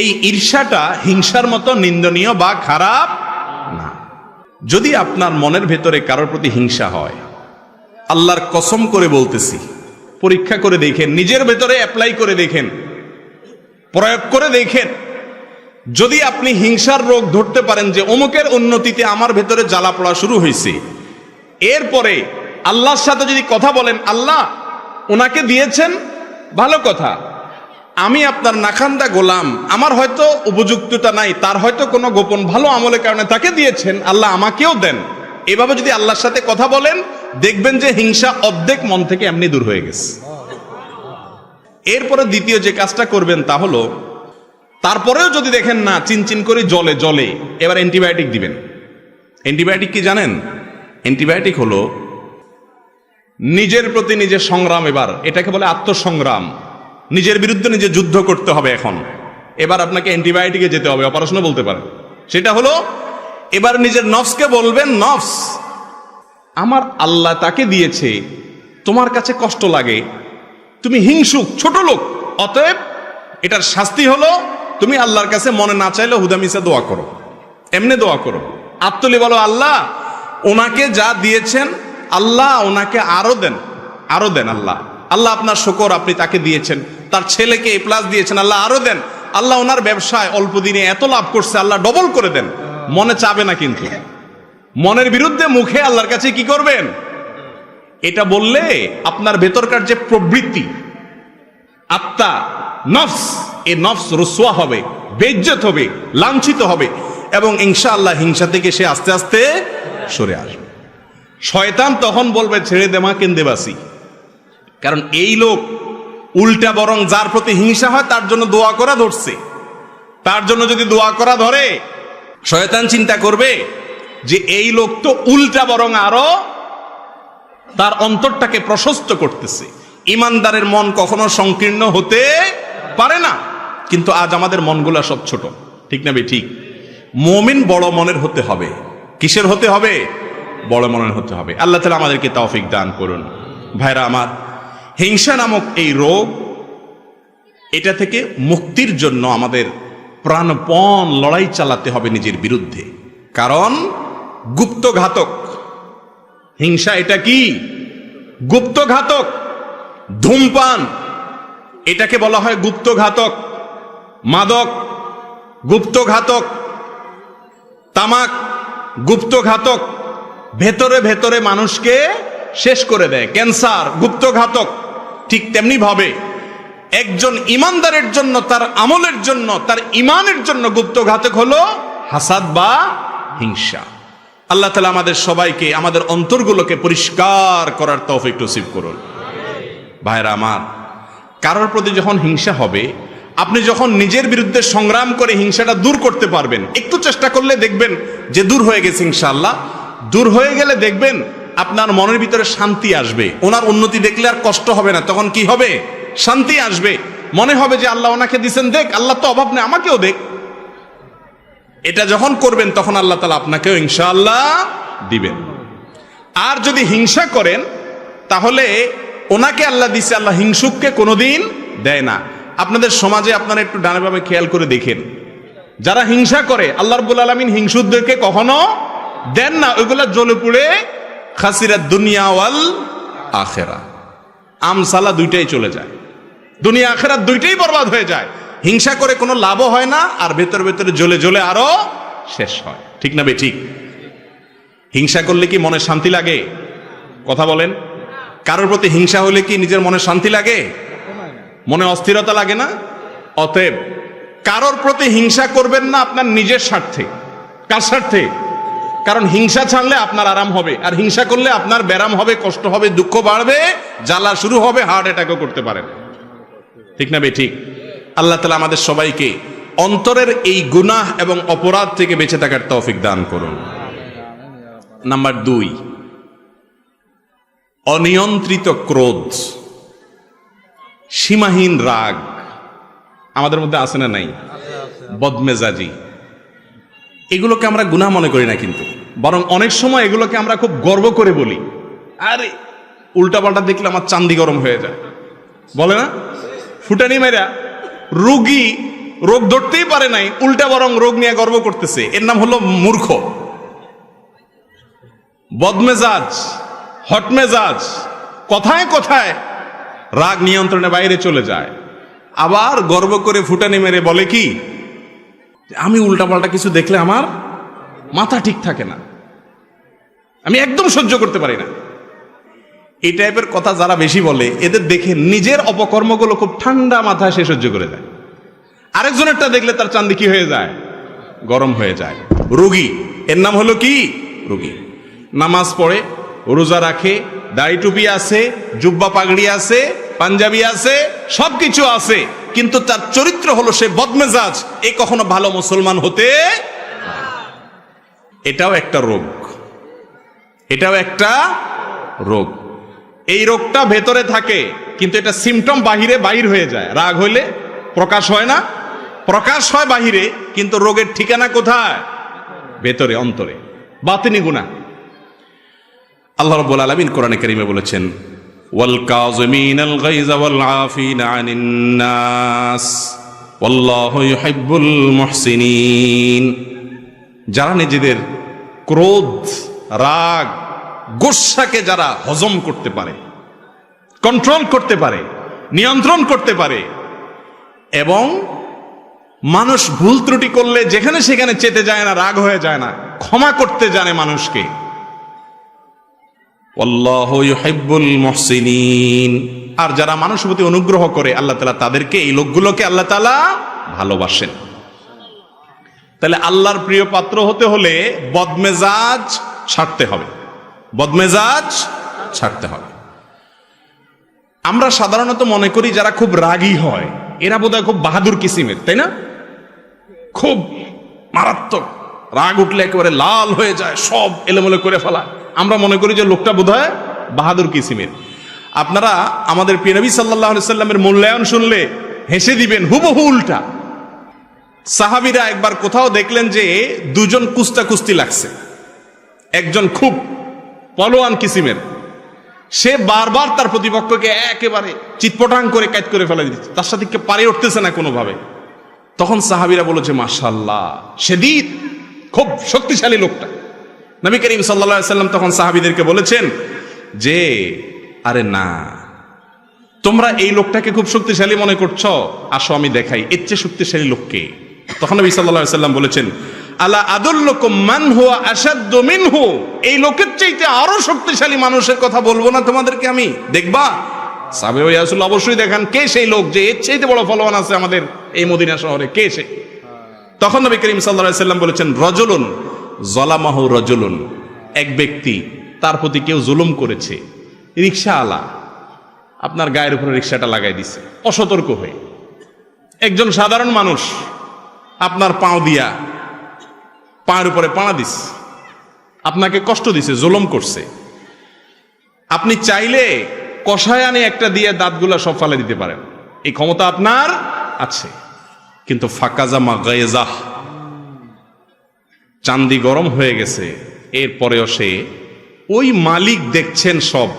এই ঈর্ষাটা হিংসার মতো নিন্দনীয় বা খারাপ না। যদি আপনার মনের ভেতরে কারোর প্রতি হিংসা হয়, আল্লাহর কসম করে বলতেছি, পরীক্ষা করে দেখেন, নিজের ভেতরে অ্যাপ্লাই করে দেখেন, প্রয়োগ করে দেখেন। যদি আপনি হিংসার রোগ ধরতে পারেন যে অমুকের উন্নতিতে আমার ভেতরে জ্বালা পড়া শুরু হয়েছে, এরপরে আল্লাহর সাথে যদি কথা বলেন, আল্লাহ ওনাকে দিয়েছেন, ভালো কথা, আমি আপনার নাখান্দা গোলাম, আমার হয়তো উপযুক্ততা নাই, তার হয়তো কোনো গোপন ভালো আমলের কারণে তাকে দিয়েছেন, আল্লাহ আমাকেও দেন। এভাবে যদি আল্লাহর সাথে কথা বলেন, দেখবেন যে হিংসা অর্ধেক মন থেকে এমনি দূর হয়ে গেছে। এরপরে দ্বিতীয় যে কাজটা করবেন তা হলো, তারপরেও যদি দেখেন না চিনচিন করে জলে, এবার অ্যান্টিবায়োটিক দিবেন। অ্যান্টিবায়োটিক কি জানেন? অ্যান্টিবায়োটিক হলো নিজের প্রতি নিজের সংগ্রাম। এবার এটাকে বলে আত্মসংগ্রাম। নিজের বিরুদ্ধে নিজে যুদ্ধ করতে হবে। এখন এবার আপনাকে অ্যান্টিবায়োটিকে যেতে হবে, অপারেশনও বলতে পারেন। সেটা হলো এবার নিজের নফসকে বলবেন, নফস আমার আল্লাহ তাকে দিয়েছে, তোমার কাছে কষ্ট লাগে, তুমি হিংসুক, ছোট লোক, অতএব এটার শাস্তি হলো তুমি আল্লাহর কাছে মনে না চাইলে হুদামিসা দোয়া করো, এমনি দোয়া করো, আত্মলি বলো, আল্লাহ ওনাকে যা দিয়েছেন আল্লাহ ওনাকে আরো দেন, আরো দেন। আল্লাহ আল্লাহ আপনার শুকর, আপনি তাকে দিয়েছেন, তার ছেলেকে এ প্লাস দিয়েছেন, আল্লাহ আরো দেন। আল্লাহ ওনার ব্যবসায় অল্প দিনে এত লাভ করছে, আল্লাহ ডবল করে দেন। মনে চাবে না, কিন্তু মনের বিরুদ্ধে মুখে আল্লাহর কাছে কি করবেন? এটা বললে আপনার ভেতরকার যে প্রবৃত্তি, আত্মা, নফস, এই নফস রুসওয়া হবে, বেইজ্জত হবে, লাঞ্ছিত হবে, এবং ইনশাআল্লাহ হিংসা থেকে সে আস্তে আস্তে সরে আসবে। শয়তান তখন বলবে ছেড়ে দেমা কেন্দেবাসি, কারণ এই লোক উল্টা বরং যার প্রতি হিংসা হয় তার জন্য দোয়া করা ধরছে। তার জন্য যদি দোয়া করা ধরে, শয়তান চিন্তা করবে যে এই লোক তো উল্টা বরং আরো তার অন্তরটাকে প্রশস্ত করতেছে। ইমানদারের মন কখনো সংকীর্ণ হতে পারে না, কিন্তু আজ আমাদের মনগুলা সব ছোট, ঠিক না ঠিক? মুমিন বড় মনের হতে হবে। কিসের হতে হবে? বড় মনের হতে হবে। আল্লাহ তাআলা আমাদেরকে তৌফিক দান করুন। ভাইরা আমার, হিংসা নামক এই রোগ, এটা থেকে মুক্তির জন্য আমাদের প্রাণপণ লড়াই চালাতে হবে নিজের বিরুদ্ধে, কারণ গুপ্ত ঘাতক হিংসা। এটা কি? গুপ্ত ঘাতক। ধূমপান, এটাকে বলা হয় গুপ্ত ঘাতক। মাদক গুপ্ত ঘাতক, তামাক গুপ্ত ঘাতক, ভেতরে ভেতরে মানুষকে শেষ করে দেয়। ক্যান্সার গুপ্ত ঘাতক। ঠিক তেমনি ভাবে একজন ইমানদারের জন্য, তার আমলের জন্য, তার ইমানের জন্য গুপ্ত ঘাতক হলো হাসাদ বা হিংসা। আল্লাহ তাআলা আমাদের সবাইকে, আমাদের অন্তরগুলোকে পরিষ্কার করার তৌফিক নসিব করুন। ভাইরা আমার, কারোর প্রতি যখন হিংসা হবে, আপনি যখন নিজের বিরুদ্ধে সংগ্রাম করে হিংসাটা দূর করতে পারবেন, একটু চেষ্টা করলে দেখবেন যে দূর হয়ে গেছে ইনশাআল্লাহ। দূর হয়ে গেলে দেখবেন আপনার মনের ভিতরে শান্তি আসবে। ওনার উন্নতি দেখলে আর কষ্ট হবে না, তখন কি হবে? শান্তি আসবে। মনে হবে যে আল্লাহ ওনাকে দিছেন, দেখ, আল্লাহ তো অভাব নেই, আমাকেও দেখ। এটা যখন করবেন তখন আল্লাহ তাআলা আপনাকেও ইনশাআল্লাহ দিবেন। আর যদি হিংসা করেন, তাহলে ওনাকে আল্লাহ দিছে, আল্লাহ হিংসুককে কোনোদিন দেয় না। আপনাদের সমাজে আপনারা একটু ডানে বামে খেয়াল করে দেখেন, যারা হিংসা করে আল্লাহ রাব্বুল আলামিন হিংসুকদেরকে কখনো দেন না। ওইগুলা জ্বলে পুড়ে খাসিরাত দুনিয়া ওয়াল আখিরা, আমসালা দুইটাই চলে যায়, দুনিয়া আখিরাত দুইটাই বরবাদ হয়ে যায়। হিংসা করে কোনো লাভও হয় না, আর ভেতরে ভেতরে জ্বলে জ্বলে আরো শেষ হয়, ঠিক না ঠিক? হিংসা করলে কি মনে শান্তি লাগে? কথা বলেন। কারোর প্রতি হিংসা হলে কি নিজের মনে শান্তি লাগে? মনে অস্থিরতা লাগে না? অতএব কারোর প্রতি হিংসা করবেন না আপনার নিজের স্বার্থে। কার স্বার্থে? কারণ হিংসা ছাড়লে আপনার আরাম হবে, আর হিংসা করলে আপনার ব্যারাম হবে, কষ্ট হবে, দুঃখ বাড়বে, জ্বালা শুরু হবে, হার্ট অ্যাটাকও করতে পারেন, ঠিক না ঠিক? আল্লাহ তাআলা আমাদের সবাইকে অন্তরের এই গুনাহ এবং অপরাধ থেকে বেঁচে থাকার তৌফিক দান করুন। নাম্বার 2, অনিয়ন্ত্রিত ক্রোধ, সীমাহীন রাগ আমাদের মধ্যে আছে না নাই? বদমেজাজি, এগুলোকে আমরা গুনাহ মনে করি না, কিন্তু বরং অনেক সময় এগুলোকে আমরা খুব গর্ব করে বলি। আরে উল্টাপাল্টা দেখলে আমার চান্দি গরম হয়ে যায়, বলে না? ফুটানি মেরা রোগী রোগ ধরতেই পারে নাই, উল্টা বরং রোগ নিয়ে গর্ব করতেছে। এর নাম হলো মূর্খ। বদমেজাজ, হটমেজাজ, কথায় কথায় রাগ নিয়ন্ত্রণের বাইরে চলে যায়, আবার গর্ব করে ফুটানি মেরে বলে কি, আমি উল্টাপাল্টা কিছু দেখলে আমার মাথা ঠিক থাকে না, আমি একদম সহ্য করতে পারি না। এই টাইপের কথা যারা বেশি বলে, এদের দেখে নিজের অপকর্মগুলো খুব ঠান্ডা মাথায় সে সহ্য করে যায়, আরেকজনেরটা দেখলে তার চান্দি কি হয়ে যায়? গরম হয়ে যায়। রোগী, এর নাম হলো কি? রোগী। নামাজ পড়ে, রোজা রাখে, দাড়ি টুপি আছে, জুব্বা পাগড়ি আছে, পাঞ্জাবি আছে, সবকিছু আছে, কিন্তু তার চরিত্র হলো সে বদমেজাজ। এ কখনো ভালো মুসলমান হতে, এটাও একটা রোগ, এটাও একটা রোগ। এই রোগটা ভেতরে থাকে, কিন্তু এটা সিমটম বাহিরে বাইর হয়ে যায়। রাগ হইলে প্রকাশ হয় না, প্রকাশ হয় বাহিরে, কিন্তু রোগের ঠিকানা কোথায়? ভেতরে, অন্তরে, বাতিনি গুনাহ। আল্লাহ রাব্বুল আলামিন কোরআনে কারীমে বলেছেন, ওয়াল কাযিমিনাল গায়যা ওয়াল আফিনা আনিন নাস ওয়াল্লাহু ইউহিব্বুল মুহসিনিন। যারা নিজেদের ক্রোধ, রাগ, গোসাকে যারা হজম করতে পারে, কন্ট্রোল করতে পারে, নিয়ন্ত্রণ করতে পারে, এবং মানুষ ভুল ত্রুটি করলে যেখানে সেখানে চেতে যায় না, রাগ হয়ে যায় না, ক্ষমা করতে জানে মানুষকে, আল্লাহু ইউহিব্বুল মুহসিনিন। আর যারা মানুষের প্রতি অনুগ্রহ করে আল্লাহ তাআলা তাদেরকে, এই লোকগুলোকে আল্লাহ তাআলা ভালোবাসেন। তাহলে আল্লাহর প্রিয় পাত্র হতে হলে বদমেজাজ ছাড়তে হবে, বদমেজাজ ছাড়তে হবে। আমরা সাধারণত মনে করি যারা খুব রাগী হয় এরা বোধহয় খুব বাহাদুর কিসিমের, তাই না? খুব মারাত্মক রাগ উঠলে একেবারে লাল হয়ে যায়, সব এলোমেলো করে ফেলা। আমরা মনে করি যে লোকটা বোধহয় বাহাদুর কিসিমের। আপনারা আমাদের প্রিয় নবী সাল্লাল্লাহু আলাইহি সাল্লামের মূল্যায়ন শুনলে হেসে দিবেন, হুবহু উল্টা। সাহাবীরা একবার কোথাও দেখলেন যে দুজন কুস্তি লাগছে, একজন খুব পলোয়ান কিসিমের, সে বারবার তার প্রতিপক্ষকে একেবারে চিৎপটাং করে কাজ করে ফেলে দিচ্ছে, তার সাথে পারে উঠতেছে না কোনোভাবে। তখন সাহাবীরা বলেছে মাশাআল্লাহ, শাদীদ, খুব শক্তিশালী লোকটা। নবী করিম সাল্লাল্লাহু আলাইহি সাল্লাম তখন সাহাবীদেরকে বলেছেন যে আরে না, তোমরা এই লোকটাকে খুব শক্তিশালী মনে করছো, আসো আমি দেখাই এর চেয়ে শক্তিশালী লোককে। তখন নবী সাল্লাল্লাহু আলাইহি সাল্লাম বলেছেন আলা আদুল্লুকুম মান হুয়া আশাদ্দু মিনহু, এই লোকের চাইতে আরো শক্তিশালী মানুষের কথা বলবো না তোমাদেরকে আমি, দেখবা? সাহাবে ওই রাসূল অবশ্যই দেখান কে সেই লোক যে এর চাইতে বড় ফলোয়ার আছে আমাদের এই মদিনা শহরে, কে সে? তখন নবী করিম সাল্লাল্লাহু আলাইহি সাল্লাম বলেছেন রজুলুন যালামাহু রাজুলুন, এক ব্যক্তি তার প্রতি কেউ জুলুম করেছে। রিকশাওয়ালা আপনার গায়ের উপরে রিকশাটা লাগাই দিছে অসতর্ক হয়ে। একজন সাধারণ মানুষ আপনার পাও দিয়া পায়ের উপরে পাড়া দিস, আপনাকে কষ্ট দিছে, জুলুম করছে। আপনি চাইলে কষায় আনে একটা দিয়ে দাঁতগুলা সব ফালে দিতে পারেন, এই ক্ষমতা আপনার আছে। কিন্তু ফাকাজামা গায়জাহ, চান্দি গরম হয়ে গেছে, এরপরেও সে ওই মালিক দেখছেন, সব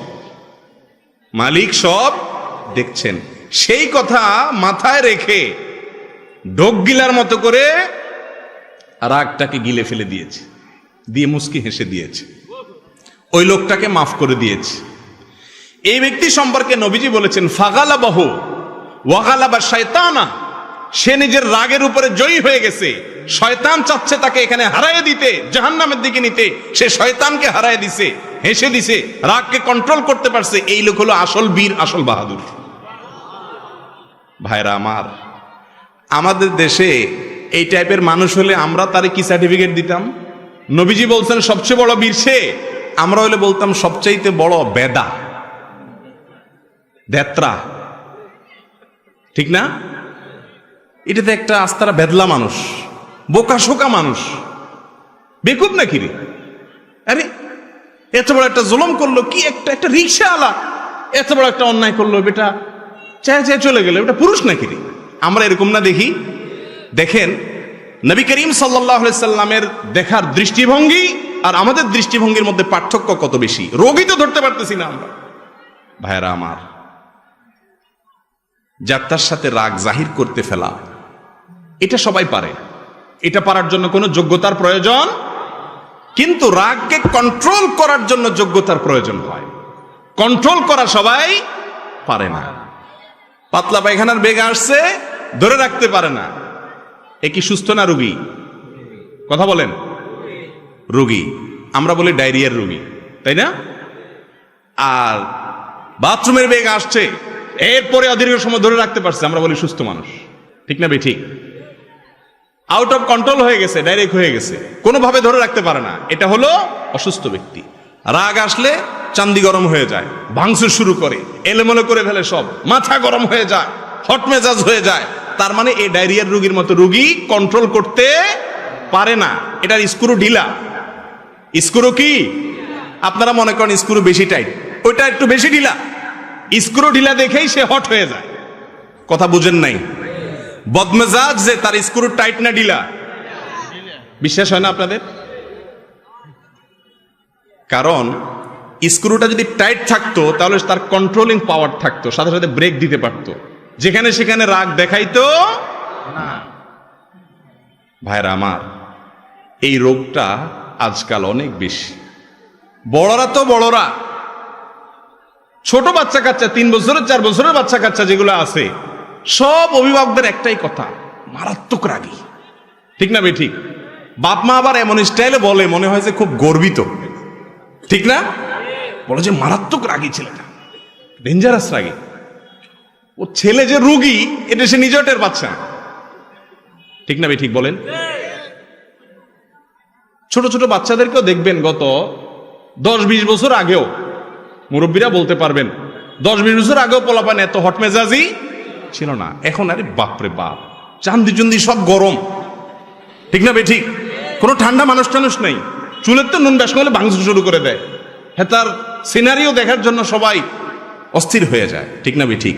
মালিক সব দেখছেন, সেই কথা মাথায় রেখে ঢোক গিলার মতো করে রাগটাকে গিলে ফেলে দিয়েছে, দিয়ে মুস্কি হেসে দিয়েছে, ওই লোকটাকে মাফ করে দিয়েছে। এই ব্যক্তি সম্পর্কে নবীজি বলেছেন ফাগালাবাহু ওয়াগালাবা শায়তানা, সে নিজের রাগের উপরে জয়ী হয়ে গেছে, শয়তান চাচ্ছে তাকে এখানে হারায় দিতে, জাহান্নামের দিকে নিতে, সে শয়তানকে হারায় দিছে, হেসে দিছে, রাগকে কন্ট্রোল করতে পারছে। এই লোক হলো আসল বীর, আসল বাহাদুর। ভাইরা আমার, আমাদের দেশে এই টাইপের মানুষ হলে আমরা তারে কি সার্টিফিকেট দিতাম? নবীজি বলছেন সবচেয়ে বড় বীর সে, আমরা হলে বলতাম সবচাইতে বড় বেদা, দেত্রা, ঠিক না? এটা তো একটা আস্তারা বেদলা মানুষ, বোকা শোকা মানুষ, বেকুব নাকি রে? আরে এত বড় একটা জুলুম করলো, কি একটা রিকশাওয়ালা এত বড় একটা অন্যায় করলো, বেটা চায় চায় চলে গেল, এটা পুরুষ নাকি রে? আমরা এরকম না দেখি? দেখেন নবী করিম সাল্লাল্লাহু আলাইহি সাল্লামের দেখার দৃষ্টিভঙ্গি আর আমাদের দৃষ্টিভঙ্গির মধ্যে পার্থক্য কত বেশি, রোগী তো ধরতে পারতেছি না আমরা। ভাইরা আমার, যাত্রার সাথে রাগ জাহির করতে ফেলা এটা সবাই পারে, এটা পারার জন্য কোনো যোগ্যতার প্রয়োজন, কিন্তু রাগকে কন্ট্রোল করার জন্য যোগ্যতার প্রয়োজন হয়। কন্ট্রোল করা সবাই পারে না। পাতলা পায়খানার বেগ আসছে, ধরে রাখতে পারে না, এ কি সুস্থ না রোগী? কথা বলেন, রোগী। আমরা বলি ডায়রিয়ার রোগী, তাই না? আর বাথরুমের বেগ আসছে, এরপরে অদীর্ঘ সময় ধরে রাখতে পারছে, আমরা বলি সুস্থ মানুষ, ঠিক না বেঠিক? আউট অফ কন্ট্রোল হয়ে গেছে, ডাইরেক্ট হয়ে গেছে, কোনোভাবে ধরে রাখতে পারে না, এটা হলো অসুস্থ ব্যক্তি। রাগ আসলে চান্দি গরম হয়ে যায়, ভাঙচুর শুরু করে, এলোমেলো করে ফেলে সব, মাথা গরম হয়ে যায়, হট মেজাজ হয়ে যায়। তার মানে এই ডায়রিয়ার রোগীর মতো রোগী কন্ট্রোল করতে পারে না, এটার স্ক্রু ঢিলা। স্ক্রু কি? আপনারা মনে করেন স্ক্রু বেশি টাইট, ওইটা একটু বেশি ঢিলা, স্ক্রু ঢিলা দেখেই সে হট হয়ে যায়। কথা বুঝেন নাই? বদমেজাজ যে তার স্ক্রু টাইট না ঢিলা? বিশ্বাস হয় না আপনাদের? কারণ স্ক্রুটা যদি টাইট থাকতো তাহলে তার কন্ট্রোলিং পাওয়ার থাকতো, সাথে সাথে ব্রেক দিতে পারতো, যেখানে সেখানে রাগ দেখাইতো না। ভাইরা আমার, এই রোগটা আজকাল অনেক বেশি। বড়রা তো বড়রা, ছোট বাচ্চা কাচ্চা, 3 বছরের 4 বছরের বাচ্চা কাচ্চা যেগুলো আছে, সব অভিভাবকদের একটাই কথা, মারাত্মক রাগী, ঠিক না বে ঠিক? বাপ মা আবার এমন স্টাইলে বলে মনে হয় যে খুব গর্বিত, ঠিক না? বলে যে মারাত্মক রাগী ছেলেটা, ডেঞ্জারাস রাগী। ও ছেলে যে রোগী এটা সে নিজেও টের পাচ্ছে না। ঠিক না ভাই, ঠিক বলেন? ছোট ছোট বাচ্চাদেরকেও দেখবেন গত 10-20 বছর আগেও, মুরব্বীরা বলতে পারবেন, 10-20 বছর আগেও পোলাপান এত হট মেজাজি ছিল না। এখন আরে বাপরে বাপ, চান্দি চুন্দি সব গরম। ঠিক না ভাই, ঠিক? কোনো ঠান্ডা মানুষ টানুষ নেই। চুলের তো নুন বেশ করলে ভাঙতে শুরু করে দেয়। হ্যাঁ, তার সিনারিও দেখার জন্য সবাই অস্থির হয়ে যায়। ঠিক না ভাই, ঠিক?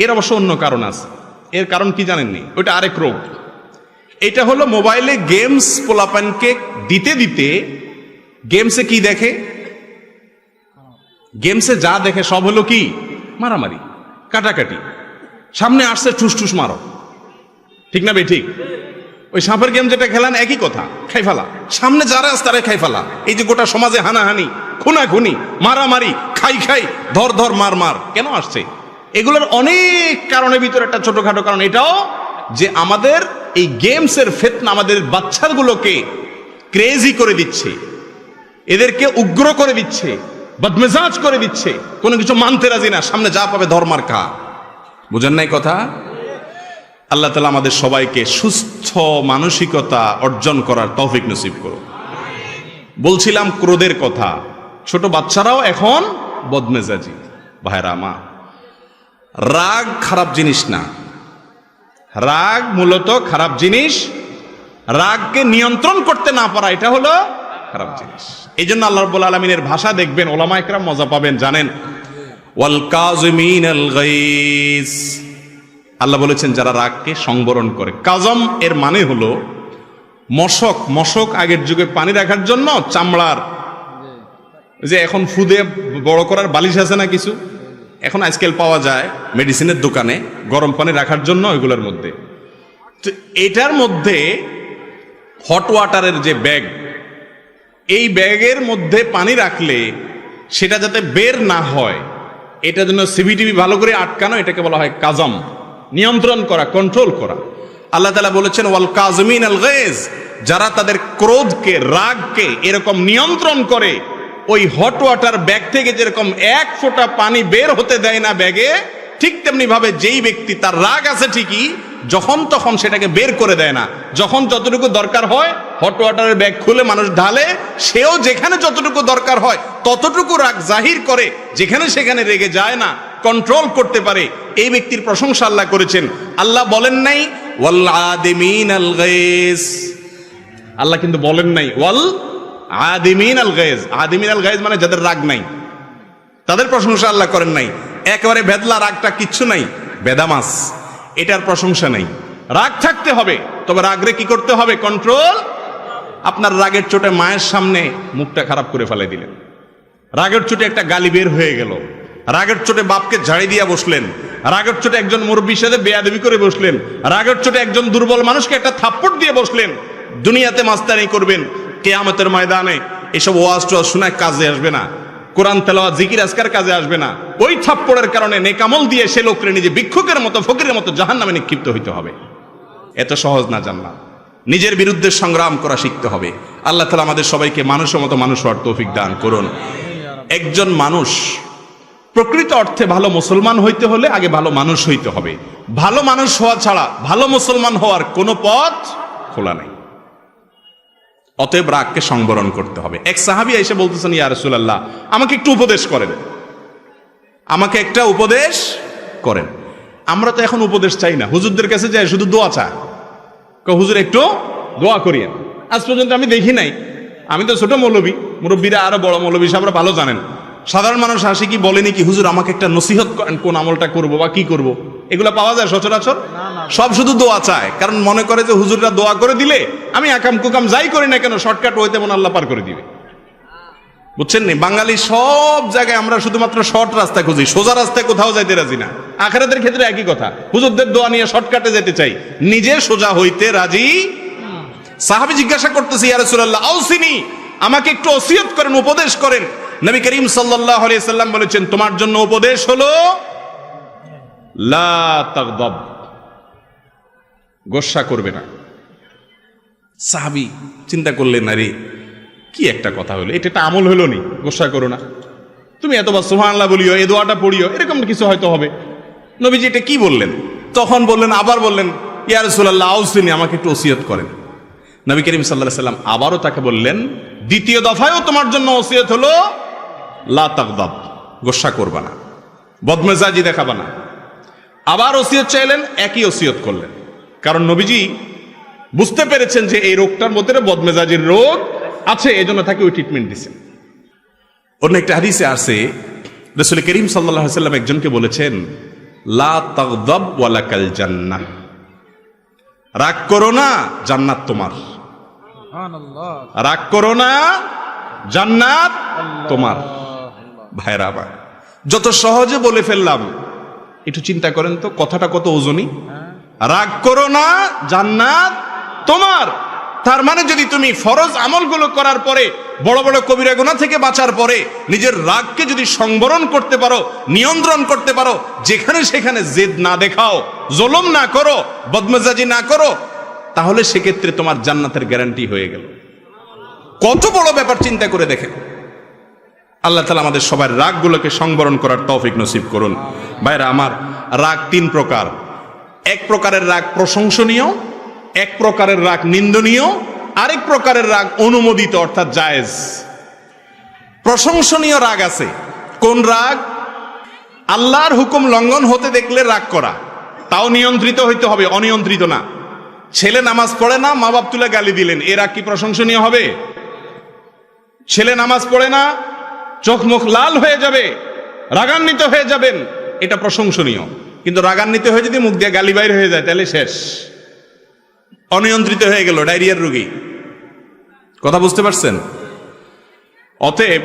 এর অবশ্য অন্য কারণ আছে। এর কারণ কি জানেননি? ওইটা আরেক রোগ। এটা হলো মোবাইলে গেমস পোলাপানকে দিতে দিতে গেমসে কি দেখে, গেমসে যা দেখে সব হলো কি মারামারি, কাটাকাটি। সামনে আসছে ঠুস ঠুস মারো। ঠিক না ভাই, ঠিক? ওই সাপের গেম যেটা খেলান একই কথা, খাই ফেলা। সামনে যারা আছে তারাই খাই ফেলা। এই যে গোটা সমাজে হানাহানি, খুনাখুনি, মারামারি, খাই খাই, ধর ধর মার মার কেন আসছে? এগুলোর অনেক কারণের ভিতরে একটা ছোটখাটো কারণ এটাও যে আমাদের এই গেমসের ফিতনা আমাদের বাচ্চাগুলোকে ক্রেজি করে দিচ্ছে, এদেরকে উগ্র করে দিচ্ছে, বদমেজাজ করে দিচ্ছে, কোনো কিছু মানতে রাজি না, সামনে যা পাবে ধর্মার খা। বুঝেন নাই কথা? আল্লাহ তাআলা আমাদের সবাইকে সুস্থ মানসিকতা অর্জন করার তৌফিক নসিব করুন। বলছিলাম ক্রোধের কথা। ছোট বাচ্চারাও এখন বদমেজাজি। ভাইরা আমার, রাগ খারাপ জিনিস না। রাগ মূলত খারাপ জিনিস। রাগকে নিয়ন্ত্রণ করতে না পারা এটা হলো খারাপ জিনিস। এই জন্য আল্লাহ রাব্বুল আলামিনের ভাষা দেখবেন, ওলামা ইকরাম মজা পাবেন জানেন, ওয়াল কাযিমিনাল গাইজ। আল্লাহ বলেছেন যারা রাগকে সংবরণ করে। কাজম এর মানে হলো মশক। মশক আগের যুগে পানি রাখার জন্য চামড়ার যে এখন ফুদে বড় করার বালিশ আছে না কিছু, এখন আজকাল পাওয়া যায় মেডিসিনের দোকানে গরম পানি রাখার জন্য ওইগুলোর মধ্যে। তো এটার মধ্যে হট ওয়াটারের যে ব্যাগ, এই ব্যাগের মধ্যে পানি রাখলে সেটা যাতে বের না হয়, এটার জন্য সিভিটিভি ভালো করে আটকানো, এটাকে বলা হয় কাজম, নিয়ন্ত্রণ করা, কন্ট্রোল করা। আল্লাহ তাআলা বলেছেন ওয়াল কাযিমিনাল গায়জ, যারা তাদের ক্রোধকে, রাগকে এরকম নিয়ন্ত্রণ করে, ওই হট ওয়াটার ব্যাগ থেকে যেরকম এক ফোঁটা পানি বের হতে দেয় না ব্যাগে, ঠিক তেমনি ভাবে যেই ব্যক্তি তার রাগ আছে ঠিকই, যখন তখন সেটাকে বের করে দেয় না। যখন যতটুকু দরকার হয় হট ওয়াটারের ব্যাগ খুলে মানুষ ঢালে, সেও যেখানে যতটুকু দরকার হয় ততটুকু রাগ জাহির করে, যেখানে সেখানে রেগে যায় না, কন্ট্রোল করতে পারে। এই ব্যক্তির প্রশংসা আল্লাহ করেছেন। আল্লাহ বলেন নাই ওয়াল আদিমিনাল গায়জ, আল্লাহ কিন্তু বলেন নাই ওয়াল আদিমিনাল গায়জ। আদিমিনাল গায়জ মানে যাদের রাগ নাই, তাদের প্রশংসা আল্লাহ করেন নাই। একেবারে বেদলা রাগটা কিচ্ছু নাই, বেদামাস, এটার প্রশংসা নাই। রাগ থাকতে হবে, তবে রাগরে কি করতে হবে? কন্ট্রোল। আপনার রাগের চোটে মায়ের সামনে মুখটা খারাপ করে ফেলে দিলেন, রাগের চোটে একটা গালি বের হয়ে গেল, রাগের চোটে বাপকে ঝাড়ি দিয়ে বসলেন, রাগের চোটে একজন মুরব্বির সাথে বেয়াদবি করে বসলেন, রাগের চোটে একজন দুর্বল মানুষকে একটা থাপ্পড় দিয়ে বসলেন। দুনিয়াতে মাস্তানি করবেন, কিয়ামতের ময়দানে এসব ওয়াজ টোয়াজ শোনায় কাজে আসবে না, কোরআন তেলাওয়াত জিকির আজকার কাজে আসবে না। ওই থাপ্পড়ের কারণে নেকামল দিয়ে সে লোকরে নিজে ভিক্ষুকের মতো, ফকিরের মতো জাহান্নামে নিক্ষিপ্ত হইতে হবে। এত সহজ না জান্নাত। নিজের বিরুদ্ধে সংগ্রাম করা শিখতে হবে। আল্লাহ তাআলা আমাদের সবাইকে মানুষের মতো মানুষ হওয়ার তৌফিক দান করুন। একজন মানুষ প্রকৃত অর্থে ভালো মুসলমান হইতে হলে আগে ভালো মানুষ হইতে হবে। ভালো মানুষ হওয়া ছাড়া ভালো মুসলমান হওয়ার কোনো পথ খোলা নেই। অতএব রাগকে সংবরণ করতে হবে। এক সাহাবী এসে বলতেছেন, ইয়া রাসূলুল্লাহ, আমাকে একটু উপদেশ করেন, আমাকে একটা উপদেশ করেন। আমরা তো এখন উপদেশ চাই না, হুজুরদের কাছে যাই শুধু দোয়া চায়, হুজুর একটু দোয়া করিয়েন। আজ পর্যন্ত আমি দেখি নাই, আমি তো ছোট মৌলবী, মুরব্বীরা আরো বড় মৌলবী সাহেবরা ভালো জানেন, সাধারণ মানুষ আসে কি বলেনি কি, হুজুর আমাকে একটা নসিহত করেন, কোন আমলটা করব বা কি করব। এগুলা পাওয়া যায় সচরাচর? সব শুধু দোয়া চায়, কারণ মনে করে যে হুজুররা দোয়া করে দিলে আমি আকাম কুকাম যাই করি না কেন শর্টকাট হইতে মনে আল্লাহ পার করে দিবে। বুঝছেন নি? বাঙালি সব জায়গায় আমরা শুধুমাত্র শর্ট রাস্তা খুঁজি, সোজা রাস্তায় কোথাও যাইতে রাজি না। আখিরাতের ক্ষেত্রে একই কথা, হুজুরদের দোয়া নিয়ে শর্টকাটে যেতে চাই, নিজে সোজা হইতে রাজি। সাহাবী জিজ্ঞাসা করতেছে, ইয়া রাসূলুল্লাহ আউসিনি, আমাকে একটু ওসিয়ত করেন, উপদেশ করেন। নবী করিম সাল্লাল্লাহু আলাইহি সাল্লাম বলেছেন, তোমার জন্য উপদেশ হলো লা তাগদাব, গোসা করবে না। সাহাবী চিন্তা করলেন, আরে কি একটা কথা হলো, এটা একটা আমল হলো নি, গোসা করো না। তুমি এতবার সুবহানাল্লাহ বলিও, এই দোয়াটা পড়িও, এরকম কিছু হয়তো হবে। নবীজি এটা কি বললেন? তখন বললেন, আবার বললেন, ইয়া রাসূলুল্লাহ আউসিনি, আমাকে একটু ওসিয়ত করেন। নবী করিম সাল্লাল্লাহু আলাইহি সাল্লাম আবারও তাকে বললেন, দ্বিতীয় দফায়ও তোমার জন্য ওসিয়ত হলো লা তাগদাব, গোসা করবা না, বদমেজাজি দেখাবা না। আবার ওসিয়ত চাইলেন, একই ওসিয়ত করলেন। কারণ নবীজি বুঝতে পেরেছেন যে এই রোগটার মধ্যে বদমেজাজির রোগ আছে, এজন্য তাকে ওই ট্রিটমেন্ট দিচ্ছেন। অন্য একটা হাদিসে আছে, রাসূল করিম সাল্লাল্লাহু আলাইহি সাল্লাম একজনকে বলেছেন, লা তাগদাব ওয়ালাকাল জান্নাহ, রাগ করো না, জান্নাত তোমার। রাগ করো না, জান্নাত তোমার। ভাইরা আবার যত সহজে বলে ফেললাম, একটু চিন্তা করেন তো কথাটা কত ওজনী। রাগ করো না, জান্নাত তোমার। তার মানে যদি তুমি ফরজ আমলগুলো করার পরে, বড় বড় কবিরা গুনাহ থেকে বাঁচার পরে নিজের রাগকে যদি সংবরণ করতে পারো, নিয়ন্ত্রণ করতে পারো, যেখানে সেখানে জেদ না দেখাও, জুলুম না করো, বদমেজাজি না করো, তাহলে সেক্ষেত্রে তোমার জান্নাতের গ্যারান্টি হয়ে গেল। কত বড় ব্যাপার চিন্তা করে দেখেন। আল্লাহ তাআলা আমাদের সবার রাগগুলোকে সংবরণ করার তৌফিক নসিব করুন। ভাইরা আমার, রাগ তিন প্রকার। এক প্রকারের রাগ প্রশংসনীয়, এক প্রকারের রাগ নিন্দনীয়, আরেক প্রকারের রাগ অনুমোদিত অর্থাৎ জায়েজ। প্রশংসনীয় রাগ আছে। কোন রাগ? আল্লাহর হুকুম লঙ্ঘন হতে দেখলে রাগ করা, তাও নিয়ন্ত্রিত হইতে হবে, অনিয়ন্ত্রিত না। ছেলে নামাজ পড়ে না, মা বাপ তুলে গালি দিলেন, এ রাগ কি প্রশংসনীয় হবে? ছেলে নামাজ পড়ে না, চোখ মুখ লাল হয়ে যাবে, রাগান্বিত হয়ে যাবেন, এটা প্রশংসনীয়। কিন্তু রাগান্বিত হয়ে যদি মুখ দিয়ে গালি বাইর হয়ে যায়, তাহলে শেষ, অনিয়ন্ত্রিত হয়ে গেল, ডায়রিয়ার রোগী। কথা বুঝতে পারছেন? অতএব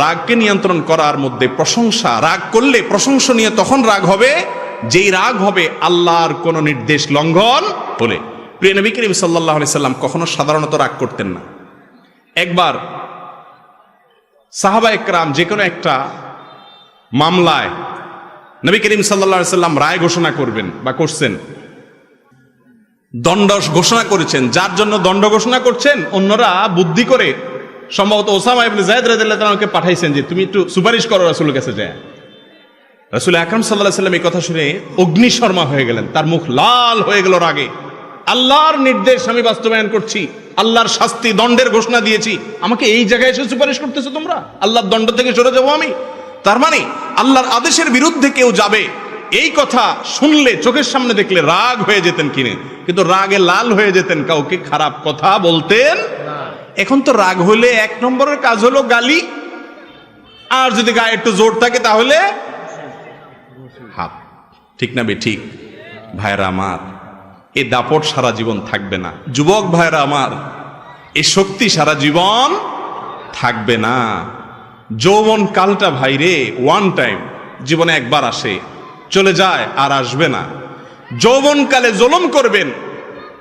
রাগকে নিয়ন্ত্রণ করার মধ্যে প্রশংসা, রাগ করলে প্রশংসনীয় তখন রাগ হবে যেই রাগ হবে আল্লাহর কোন নির্দেশ লঙ্ঘন হলে। প্রিয় নবী করিম সাল্লাল্লাহু আলাইহি সাল্লাম কখনো সাধারণত রাগ করতেন না। একবার সাহাবা একরাম যে কোনো একটা মামলায় নবী করিম সাল্লাল্লাহু আলাইহি সাল্লাম রায় ঘোষণা করবেন বা করছেন, দণ্ড ঘোষণা করেছেন। যার জন্য দণ্ড ঘোষণা করছেন, অন্যরা বুদ্ধি করে সম্ভবত ওসামা ইবনে যায়েদ রাদিয়াল্লাহু তাআলাকে পাঠাইছেন যে তুমি একটু সুপারিশ করো রাসূলের কাছে যায়। রাসূল আকরাম সাল্লাল্লাহু আলাইহি সাল্লাম এই কথা শুনে অগ্নিশর্মা হয়ে গেলেন, তার মুখ লাল হয়ে গেল রাগে। আল্লাহর নির্দেশ আমি বাস্তবায়ন করছি, আল্লাহর শাস্তি দণ্ডের ঘোষণা দিয়েছি, আমাকে এই জায়গায় এসে সুপারিশ করতেছো তোমরা? আল্লাহর দণ্ড থেকে সরে যাবো আমি? তার মানে আল্লাহর আদেশের বিরুদ্ধে কেউ যাবে, এই কথা শুনলে চোখের সামনে দেখলে রাগ হয়ে যেতেন কিনে, কিন্তু রাগে লাল হয়ে যেতেন, কাউকে খারাপ কথা বলতেন। এখন তো রাগ হলে এক নম্বরের কাজ হলো গালি, আর যদি গায়ে একটু জোর থাকে তাহলে হাত। ঠিক না বে ঠিক? ভাইরা আমার, এই দাপট সারা জীবন থাকবে না। যুবক ভাইরা আমার, এই শক্তি সারা জীবন থাকবে না। যৌবন কালটা ভাইরে ওয়ান টাইম, জীবনে একবার আসে, চলে যায়, আর আসবে না। যৌবনকালে জুলুম করবেন,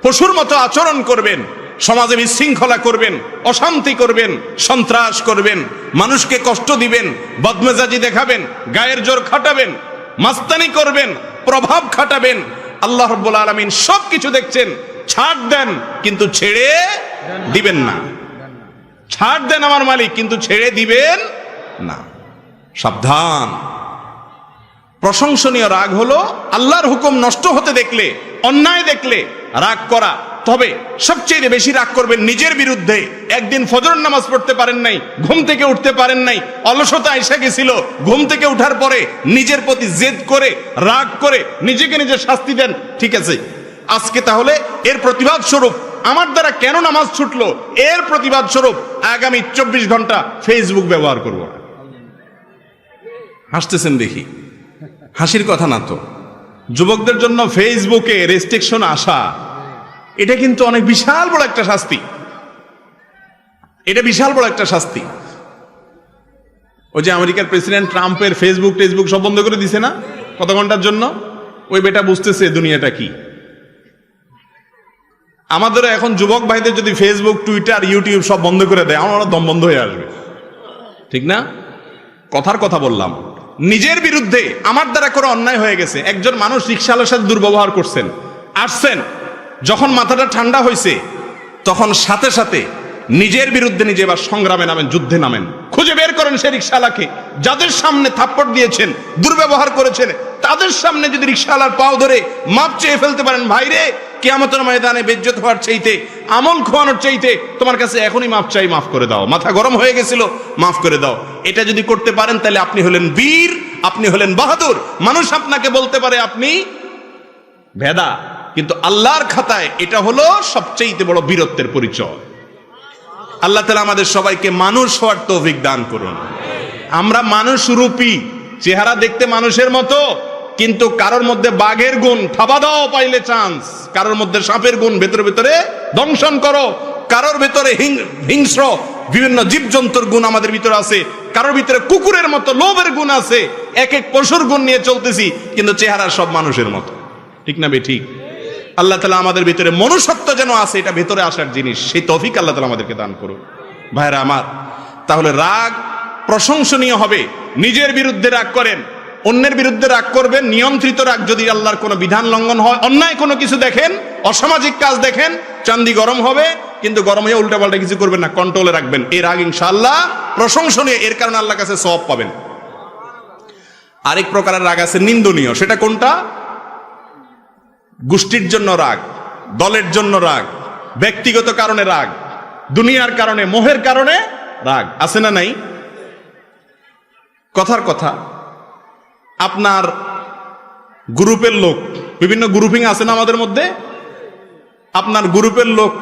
পশুর মতো আচরণ করবেন, সমাজে বিশৃঙ্খলা করবেন, অশান্তি করবেন, সন্ত্রাস করবেন, মানুষকে কষ্ট দিবেন, বদমেজাজি দেখাবেন, গায়ের জোর খাটাবেন, মাস্তানি করবেন, প্রভাব খাটাবেন। আল্লাহ রাব্বুল আলামিন সবকিছু দেখছেন। ছাড় দেন কিন্তু ছেড়ে দিবেন না। ছাড় দেন আমার মালিক, কিন্তু ছেড়ে দিবেন না। সাবধান। প্রশংসনীয় রাগ হলো আল্লাহর হুকুম নষ্ট হতে দেখলে, অন্যায় দেখলে রাগ করা। তবে সবচেয়ে বেশি রাগ করবেন নিজের বিরুদ্ধে। একদিন ফজর নামাজ পড়তে পারেন নাই, ঘুম থেকে উঠতে পারেন নাই, অলসতা এসে গেছিল, ঘুম থেকে উঠার পরে নিজের প্রতি জেদ করে, রাগ করে নিজেকে নিজে শাস্তি দেন। ঠিক আছে, আজকে তাহলে এর প্রতিবাদ স্বরূপ আমার দ্বারা কেন নামাজ ছুটলো, এর প্রতিবাদ স্বরূপ আগামী 24 ঘন্টা ফেসবুক ব্যবহার করব। হাসতেছেন দেখি, হাসির কথা না তো। যুবকদের জন্য ফেসবুকে রেস্ট্রিকশন আসা, এটা কিন্তু অনেক বিশাল বড় একটা শাস্তি। এটা বিশাল বড় একটা শাস্তি। ওই যে আমেরিকার প্রেসিডেন্ট ট্রাম্পের ফেসবুক টেসবুক সব বন্ধ করে দিছে না কত ঘন্টার জন্য? ওই বেটা বুঝতেছে দুনিয়াটা কি। আমাদের এখন যুবক ভাইদের যদি ফেসবুক, টুইটার, ইউটিউব সব বন্ধ করে দেয়, আমার দম বন্ধ হয়ে আসবে। ঠিক না? কথার কথা বললাম। নিজের বিরুদ্ধে আমার দ্বারা করে অন্যায় হয়ে গেছে। একজন মানুষ রিকশাওয়ালার সাথে দুর্ব্যবহার করছেন, আসছেন, যখন মাথাটা ঠান্ডা হয়েছে তখন সাথে সাথে নিজের বিরুদ্ধে নিজে এবার সংগ্রামে নামেন, যুদ্ধে নামেন। খুঁজে বের করেন সে রিকশাওয়ালাকে যাদের সামনে থাপ্পড় দিয়েছেন, দুর্ব্যবহার করেছেন, তাদের সামনে যদি রিকশাওয়ালার পাও ধরে মাপ চেয়ে ফেলতে পারেন, ভাইরে কিয়ামতের ময়দানে বেইজ্জত হওয়ার চাইতে, আমল খোয়ানোর চাইতে তোমার কাছে এখনই মাপ চাই, মাফ করে দাও, মাথা গরম হয়ে গেছিল, মাফ করে দাও, এটা যদি করতে পারেন তাহলে আপনি হলেন বীর, আপনি হলেন বাহাদুর। মানুষ আপনাকে বলতে পারে আপনি ভেদা, কিন্তু আল্লাহর খাতায় এটা হলো সবচেয়ে বড় বীরত্বের পরিচয়। আল্লাহ তাআলা আমাদের সবাইকে মানুষ হওয়ার তৌফিক দান করুন। আমরা মানুষ রূপী, চেহারা দেখতে মানুষের মতো, কিন্তু কারোর মধ্যে বাঘের গুণ, থাবা দাও পাইলে চান্স, কারোর মধ্যে সাপের গুণ, ভেতরে ভেতরে দংশন করো, কারোর ভেতরে হিংস্র বিভিন্ন জীবজন্তুর গুণ আমাদের ভিতরে আছে, কারোর ভিতরে কুকুরের মতো লোভের গুণ আছে, এক এক পশুর গুণ নিয়ে চলতেছি, কিন্তু চেহারা সব মানুষের মতো। ঠিক না বে ঠিক? আল্লাহ তাআলা আমাদের ভিতরে মনুষ্যত্ব যেন আছে, এটা ভেতরে আসার জিনিস, সেই তৌফিক আল্লাহ তাআলা আমাদেরকে দান করুন। ভাইরা আমার, তাহলে রাগ প্রশংসনীয় হবে। নিজের বিরুদ্ধে রাগ করেন, অন্যের বিরুদ্ধে রাগ করবেন, নিয়ন্ত্রিত রাগ। যদি আল্লাহর কোনো বিধান লঙ্ঘন হয়, অন্যায় কোনো কিছু দেখেন, অসামাজিক কাজ দেখেন, চান্দি গরম হবে, কিন্তু গরম হয়ে উল্টাপাল্টা কিছু করবেন না, কন্ট্রোলে রাখবেন। এই রাগ ইনশাআল্লাহ প্রশংসনীয়, এর কারণে আল্লাহর কাছে সওয়াব পাবেন। আরেক প্রকারের রাগ আছে নিন্দনীয়। সেটা কোনটা? গোষ্ঠীর জন্য রাগ, দলের জন্য রাগ, ব্যক্তিগত কারণে রাগ, দুনিয়ার কারণে, মোহের কারণে রাগ। আছে না নাই? কথার কথা, আপনার গ্রুপের লোক, বিভিন্ন গ্রুপিং আছে না আমাদের মধ্যে, আপনার গ্রুপের লোক,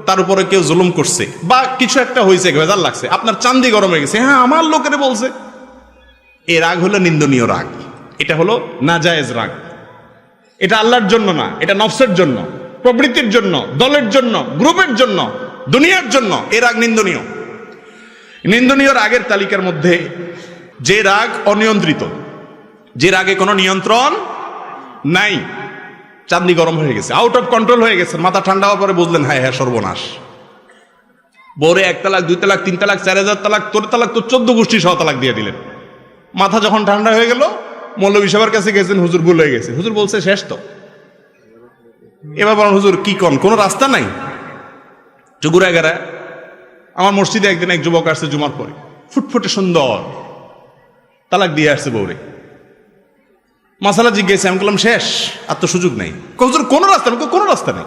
তার উপরে কেউ জুলুম করছে বা কিছু একটা হয়েছে, ভেজাল লাগছে, আপনার চান্দি গরম হয়ে গেছে, হ্যাঁ আমার লোকের বলছে। এই রাগ হলো নিন্দনীয় রাগ, এটা হলো নাজায়েজ রাগ। এটা আল্লাহর জন্য না, এটা নফসের জন্য, প্রবৃত্তির জন্য, দলের জন্য, গ্রুপের জন্য, দুনিয়ার জন্য। এ রাগ নিন্দনীয়। নিন্দনীয় রাগের তালিকার মধ্যে যে রাগ অনিয়ন্ত্রিত, যে রাগে কোনো নিয়ন্ত্রণ নাই, চাঁদনি গরম হয়ে গেছে, আউট অফ কন্ট্রোল হয়ে গেছে, মাথা ঠান্ডা হওয়ার পরে বুঝলেন হ্যাঁ হ্যাঁ সর্বনাশ, বউরে 1 তালাক 2 তালাক 3 তালাক 4000 তালাক, তোর তালাক তো 14 গোষ্ঠী সহ তালাক দিয়ে দিলেন। মাথা যখন ঠান্ডা হয়ে গেল, মৌলভী সাহেবের কাছে গেছেন, হুজুর ভুল হয়ে গেছে। হুজুর বলছে শেষ তো। এবার বলেন হুজুর কি কোন কোনো রাস্তা নাই? চুগুরা গেরা আমার মসজিদে একদিন এক যুবক আসছে জুমার পরে, ফুটফুটে সুন্দর, তালাক দিয়ে আসছে বউরে। মাসালা জিজ্ঞেসে, আমি বললাম শেষ, আর তো সুযোগ নাই। হুজুর কোনো রাস্তা নেই? কোনো রাস্তা নেই।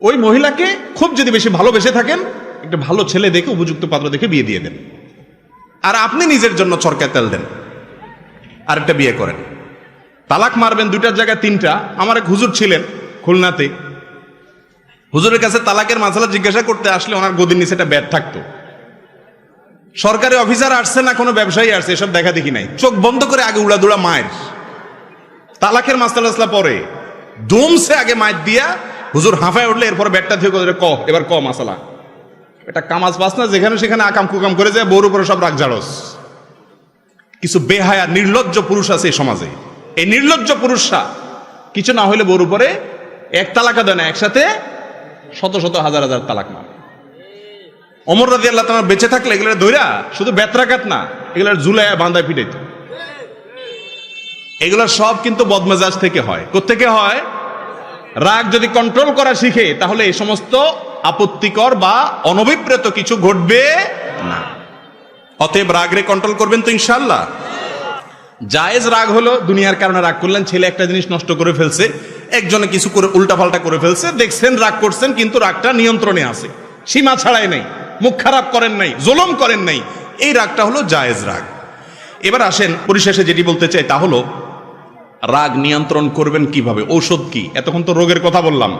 ওই মহিলাকে খুব যদি বেশি ভালোবেসে থাকেন, একটা ভালো ছেলে দেখে, উপযুক্ত পাত্র দেখে বিয়ে দিয়ে দেন, আর আপনি নিজের জন্য চরকায় তেল দেন, আরেকটা বিয়ে করেন। তালাক মারবেন 2টার জায়গায় 3টা। আমার এক হুজুর ছিলেন খুলনাতে, হুজুরের কাছে তালাকের মাসালা জিজ্ঞাসা করতে আসলে ওনার গদির নিচে একটা ব্যাট থাকতো। সরকারি অফিসার আসছে না কোনো ব্যবসায়ী আসছে, এসব দেখা দেখি নাই। চোখ বন্ধ করে আগে উড়াদুড়া মায়ের, তালাকের মাসালা পরে দমসে আগে মায়ের দিয়া হুজুর হাঁফায় উঠলে এরপর ব্যাটটা থেকে ক এবার ক মাসালা। এটা কামাজ পাস না, যেখানে সেখানে আকাম কুকাম করে যায়, বউর উপরে সব রাগ জাড়স। কিছু বেহায়া নির্লজ্জ পুরুষ আছে এই সমাজে। এই নির্লজ্জ পুরুষরা কিছু না হইলে বউর উপরে 1 তালাকা দেয় না, একসাথে শত শত হাজার হাজার তালাক মারে। ওমর রাদিয়াল্লাহু তাআলা বেঁচে থাকলে এগুলো ধইরা শুধু বেত্রাঘাত না, এগুলো ঝুলায় বাঁধায় পিটাইত। এগুলো সব কিন্তু বদমেজাজ থেকে হয়। কোত্থেকে হয়? রাগ যদি কন্ট্রোল করা শিখে, তাহলে এই সমস্ত আপত্তিকর বা অনভিপ্রেত কিছু ঘটবে না। অতএব রাগরে কন্ট্রোল করবেন তো ইনশাআল্লাহ। জায়েজ রাগ হলো দুনিয়ার কারণে রাগ করলেন, ছেলে একটা জিনিস নষ্ট করে ফেলছে, একজনে কিছু করে উল্টাপাল্টা করে ফেলছে, দেখছেন রাগ করছেন, কিন্তু রাগটা নিয়ন্ত্রণে আছে, সীমা ছাড়াই নাই, মুখ খারাপ করেন নাই, জুলুম করেন নাই, এই রাগটা হলো জায়েজ রাগ। এবার আসেন পরিশেষে যেটি বলতে চাই তা হলো রাগ নিয়ন্ত্রণ করবেন কিভাবে, ঔষধ কি? এতক্ষণ তো রোগের কথা বললাম,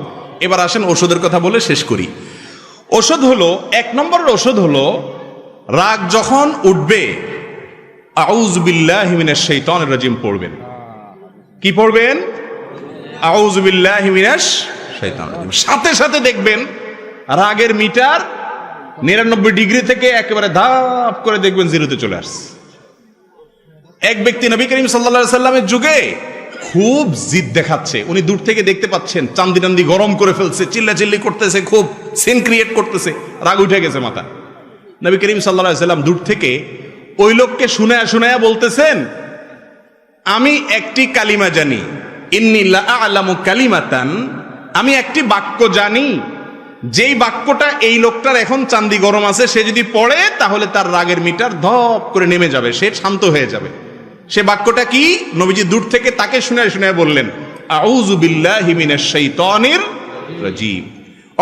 এবার আসেন ওষুধের কথা বলে শেষ করি। ওষুধ হলো, 1 নম্বরের ওষুধ হলো, রাগ যখন উঠবে আউযু বিল্লাহি মিনাশ শাইতানির রাজিম পড়বেন। কি পড়বেন? আউযু বিল্লাহি মিনাশ শাইতানির রাজিম। সাথে সাথে দেখবেন রাগের মিটার 99 ডিগ্রি থেকে একেবারে ধাপ করে দেখবেন 0-তে চলে আসছে। এক ব্যক্তি নবী করিম সাল্লাল্লাহু আলাইহি সাল্লামের যুগে খুব জিদ দেখাচ্ছে, উনি দূর থেকে দেখতে পাচ্ছেন, চান্দি টান্দি গরম করে ফেলছে, চিল্লাচিল্লি করতেছে, খুব সিন ক্রিয়েট করতেছে, রাগ উঠে গেছে মাথা। নবী করিম সাল্লাল্লাহু আলাইহি সাল্লাম দূর থেকে ওই লোককে শুনায়া বলতেছেন, আমি একটি কালিমা জানি, ইন্নী লা আ'লামু কালিমাতান, আমি একটি বাক্য জানি, যেই বাক্যটা এই লোকটার এখন চান্দি গরম আছে, সে যদি পড়ে তাহলে তার রাগের মিটার ধপ করে নেমে যাবে, সে শান্ত হয়ে যাবে। সে বাক্যটা কি? নবীজি দূর থেকে তাকে শুনে শুনে বললেন, আউযু বিল্লাহি মিনাশ শাইতানির রাজীম।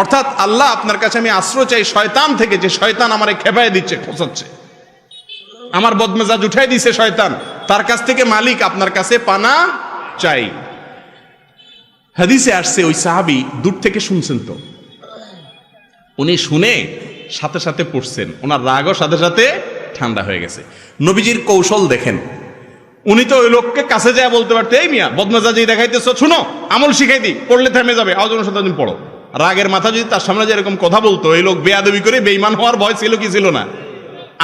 অর্থাৎ আল্লাহ, আপনার কাছে আমি আশ্রয় চাই শয়তান থেকে, যে শয়তান আমারে খেপায় দিচ্ছে, খোঁচাচ্ছে, আমার বদমেজাজ উঠাই দিছে শয়তান, তার কাছ থেকে মালিক আপনার কাছে পানা চাই। হাদিসে আসছে ওই সাহাবী দূর থেকে শুনছেন, তো উনি শুনে সাথে সাথে পড়ছেন, ওনার রাগও সাথে সাথে ঠান্ডা হয়ে গেছে। নবীজির কৌশল দেখেন, উনি তো ওই লোককে কাছে যায় বলতে পারতো, এই মিয়া বদমেজাজি দেখাইতেছ, শুনো আমল শিখাই দিই, পড়লে থেমে যাবে, আওয়াজ শতাদিন পড়ো। রাগের মাথা যদি তার সামনে যে এরকম কথা বলতো, এই লোক বেয়াদবি করে বেঈমান হওয়ার ভয় ছিল কি ছিল না?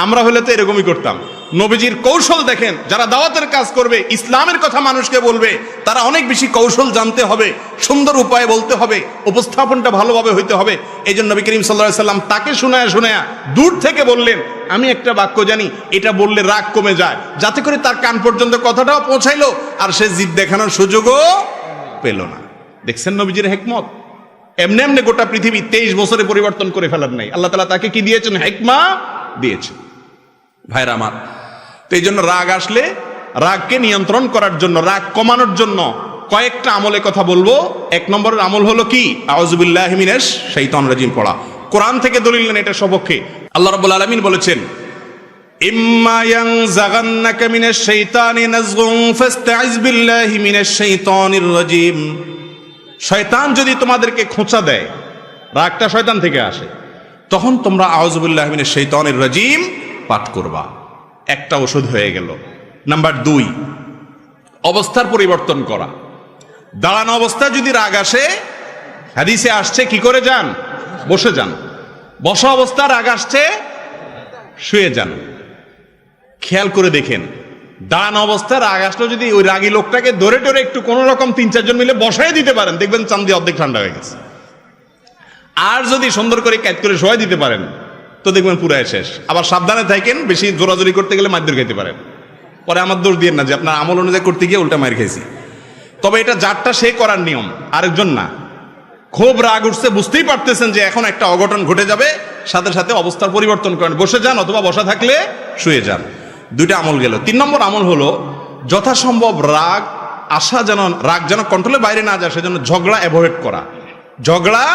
আমরা হলে তো এরকমই করতাম। নবীজির কৌশল দেখেন, যারা দাওয়াতের কাজ করবে, ইসলামের কথা মানুষকে বলবে, তারা অনেক বেশি কৌশল জানতে হবে, সুন্দর উপায়ে বলতে হবে, উপস্থাপনটা ভালোভাবে হইতে হবে। এই জন্য নবী করিম সাল্লাল্লাহু আলাইহি সাল্লাম তাকে শোনায়া শোনায়া দূর থেকে বললেন, আমি একটা বাক্য জানি, এটা বললে রাগ কমে যায়, যাতে করে তার কান পর্যন্ত কথাটাও পৌঁছাইলো আর সে জিদ দেখানোর সুযোগও পেল না। দেখছেন নবীজির হিকমত? এমনি এমনি গোটা পৃথিবী 23 বছরে পরিবর্তন করে ফেলার নাই। আল্লাহ তাআলা তাকে কি দিয়েছেন? হিকমা দিয়েছেন। ভাইরা আমার, তো এই জন্য রাগ আসলে রাগকে নিয়ন্ত্রণ করার জন্য, রাগ কমানোর জন্য কয়েকটা আমলে কথা বলবো। 1 নম্বরের আমল হলো কি? আউযু বিল্লাহি মিনাশ শাইতানির রাজিম পড়া। কোরআন থেকে দলিল নেন এটা সপক্ষে। আল্লাহ রাব্বুল আলামিন বলেছেন, ইম্মা ইয়ানজাগান্নাকা মিনাশ শাইতানি নাযগুন ফাস্তাইজ বিল্লাহি মিনাশ শাইতানির রাজিম। শয়তান যদি তোমাদেরকে খোঁচা দেয়, রাগটা শয়তান থেকে আসে, তখন তোমরা আউযু বিল্লাহি মিনাশ শাইতানির রাজিম পাঠ করবা। একটা ওষুধ হয়ে গেল। নাম্বার 2, অবস্থার পরিবর্তন করা। দাঁড়ানো অবস্থায় যদি রাগ আসে, হাদিসে আসছে কি করে যান? বসে যান। বসা অবস্থা রাগ আসছে, শুয়ে যান। খেয়াল করে দেখেন, দাঁড়ানো অবস্থায় রাগ আসলে যদি ওই রাগী লোকটাকে ধরে ধরে একটু কোন রকম 3-4 জন মিলে বসাই দিতে পারেন, দেখবেন চান্দি অর্ধেক ঠান্ডা হয়ে গেছে। আর যদি সুন্দর করে ক্যাচ করে শোয়াই দিতে পারেন, তো দেখবেন পুরাই শেষ। আবার সাবধানে থাকেন, বেশি জোরাজোরি করতে গেলে মারধর খাইতে পারেন। পরে আমার দোষ দিয়ে না যে আপনার আমল অনুযায়ী করতে গিয়ে উল্টা মার খাইছি। তবে এটা যারটা সে করার নিয়ম, আরেকজন না। খুব রাগ উঠছে, বুঝতেই পারতেছেন যে এখন একটা অঘটন ঘটে যাবে, সাথে সাথে অবস্থার পরিবর্তন করেন, বসে যান অথবা বসা থাকলে শুয়ে যান। 2টা আমল গেল। 3 নম্বর আমল হলো যথাসম্ভব রাগ যেন কন্ট্রোলের বাইরে না যায়, সেজন্য ঝগড়া অ্যাভয়েড করা। ঝগড়া,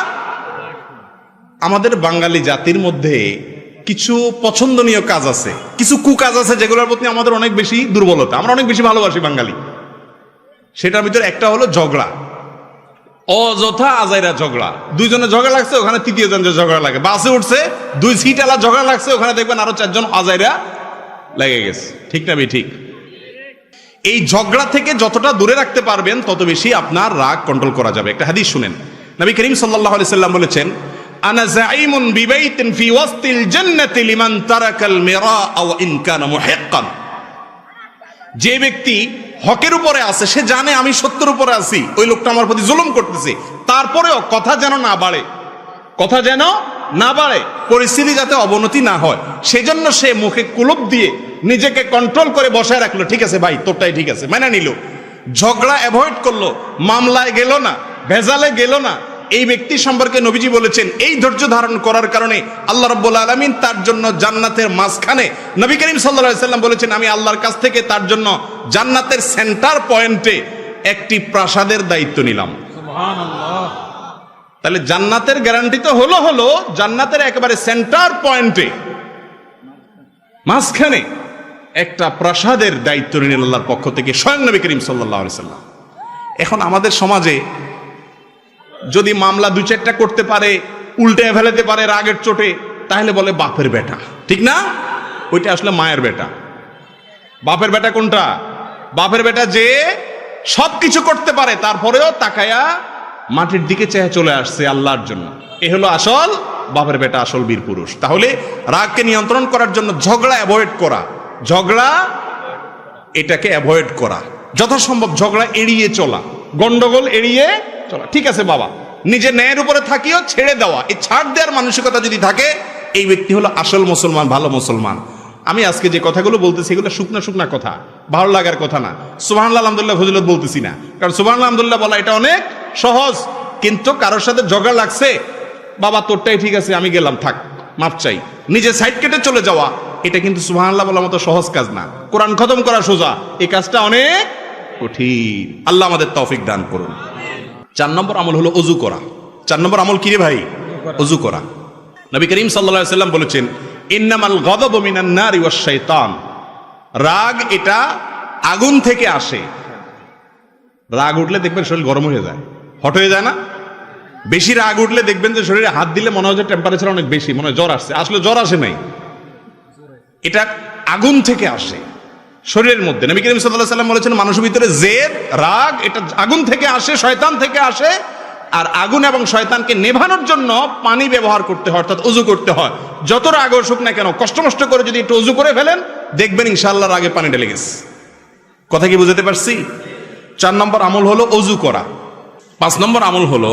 আমাদের বাঙালি জাতির মধ্যে কিছু পছন্দনীয় কাজ আছে, কিছু কুকাজ আছে, যেগুলোর প্রতি আমাদের অনেক বেশি দুর্বলতা, আমরা অনেক বেশি ভালোবাসি বাঙালি। সেটার ভিতরে একটা হলো ঝগড়া, অযথা আজাইরা ঝগড়া। 2 জনের ঝগড়া লাগছে, ওখানে 3য় জনের ঝগড়া লাগে। বাসে উঠছে, 2 সিট আলা ঝগড়া লাগছে, ওখানে দেখবেন আরো 4 জন আজাইরা লেগে গেছে। ঠিক না ঠিক? এই ঝগড়া থেকে যতটা দূরে রাখতে পারবেন, তত বেশি আপনার রাগ কন্ট্রোল করা যাবে। একটা হাদিস শুনেন, নবী করিম সাল্লাল্লাহু আলাইহি সাল্লাম বলেছেন, আনা যাঈমুন বিবাইতিন ফি ওয়াসতিল জান্নাতি লিমান তারাকাল মিরা ওয়া ইন কানা মুহিক্কান। যে ব্যক্তি হকের উপরে আছে, সে জানে আমি সত্যের উপরে আছি, ওই লোকটা আমার প্রতি জুলুম করতেছে, তারপরেও কথা যেন না বাড়ে, পরিস্থিতি যাতে অবনতি না হয়, সেজন্য সে মুখে কুলুপ দিয়ে নিজেকে কন্ট্রোল করে বসায় রাখলো। ঠিক আছে ভাই, তোরটাই ঠিক আছে, মেনে নিল। ঝগড়া অ্যাভয়েড করলো, মামলায় গেল না, ভেজালে গেল না। এই ব্যক্তি সম্পর্কে নবীজি বলেছেন, এই ধৈর্য ধারণ করার কারণে আল্লাহ রাব্বুল আলামিন তার জন্য জান্নাতের মাঝখানে, নবী করিম সাল্লাল্লাহু আলাইহি সাল্লাম বলেছেন, আমি আল্লাহর কাছ থেকে তার জন্য জান্নাতের সেন্টার পয়েন্টে একটি প্রাসাদের দায়িত্ব নিলাম। সুবহানাল্লাহ। তাহলে জান্নাতের গ্যারান্টি তো হলো জান্নাতের একেবারে সেন্টার পয়েন্টে মাঝখানে একটা প্রাসাদের দায়িত্ব নিলেন আল্লাহর পক্ষ থেকে স্বয়ং নবী করিম সাল্লাল্লাহু আলাইহি সাল্লাম। এখন আমাদের সমাজে যদি মামলা 2-4টা করতে পারে, উল্টে ফেলাতে পারে রাগের চোটে, তাহলে বলে বাপের বেটা। ঠিক না? ওইটা আসলে মায়ের বেটা। বাপের বেটা কোনটা? বাপের বেটা যে সবকিছু করতে পারে, তারপরেও তাকায়া মাটির দিকে চেয়ে চলে আসছে আল্লাহর জন্য। এ হলো আসল বাপের বেটা, আসল বীর পুরুষ। তাহলে রাগকে নিয়ন্ত্রণ করার জন্য ঝগড়া অ্যাভয়েড করা, এটাকে অ্যাভয়েড করা, যথাসম্ভব ঝগড়া এড়িয়ে চলা, গন্ডগোল এড়িয়ে চলা। ঠিক আছে বাবা, নিজের ন্যায়ের উপরে থাকিও, ছেড়ে দেওয়া, এই ছাড় দেওয়ার মানসিকতা যদি থাকে, এই ব্যক্তি হলো আসল মুসলমান, ভালো মুসলমান। আমি আজকে যে কথাগুলো বলতেছি, এগুলো শুকনা কথা, ভালো লাগার কথা না। সুবহানাল্লাহ আলহামদুলিল্লাহ ফজিলত বলতেছি না, কারণ সুবহানাল্লাহ আলহামদুলিল্লাহ বলা এটা অনেক সহজ। কিন্তু কারোর সাথে ঝগড়া লাগছে, বাবা তোরটাই ঠিক আছে, আমি গেলাম, থাক, মাপ চাই, নিজে সাইড কেটে চলে যাওয়া, এটা কিন্তু সুবহানাল্লাহ বলার মতো সহজ কাজ না। কোরআন খতম করা সোজা, এই কাজটা অনেক কঠিন। আল্লাহ আমাদের তৌফিক দান করুন। 4 নম্বর আমল হলো অজু করা। 4 নম্বর আমল কি রে ভাই? অজু করা। নবী করিম সাল্লাল্লাহু আলাইহি সাল্লাম বলেছেন, ইন্নামাল গাযাবু মিনান নারি ওয়াশ শাইতান, রাগ এটা আগুন থেকে আসে। রাগ উঠলে দেখবেন শরীর গরম হয়ে যায়, হট হয়ে যায় না? বেশি রাগ উঠলে দেখবেন যে শরীরে হাত দিলে মনে হয় যে টেম্পারেচার অনেক বেশি, মনে হয় জ্বর আসছে, আসলে জ্বর আসে নাই, এটা আগুন থেকে আসে শরীরের মধ্যে। নবী করিম সাল্লাল্লাহু আলাইহি সাল্লাম বলেছেন, মানুষের ভিতরে জেদ, রাগ এটা আগুন থেকে আসে, শয়তান থেকে আসে। আর আগুন এবং শয়তানকে নেভানোর জন্য পানি ব্যবহার করতে হয়, অর্থাৎ অজু করতে হয়। যত রাগ আসুক না কেন, কষ্ট মষ্ট করে যদি একটু অজু করে ফেলেন, দেখবেন ইনশাআল্লাহ রাগে পানি ঢেলে গেছে। কথা কি বুঝতে পারছি? 4 নম্বর আমল হলো অজু করা। 5 নম্বর আমল হলো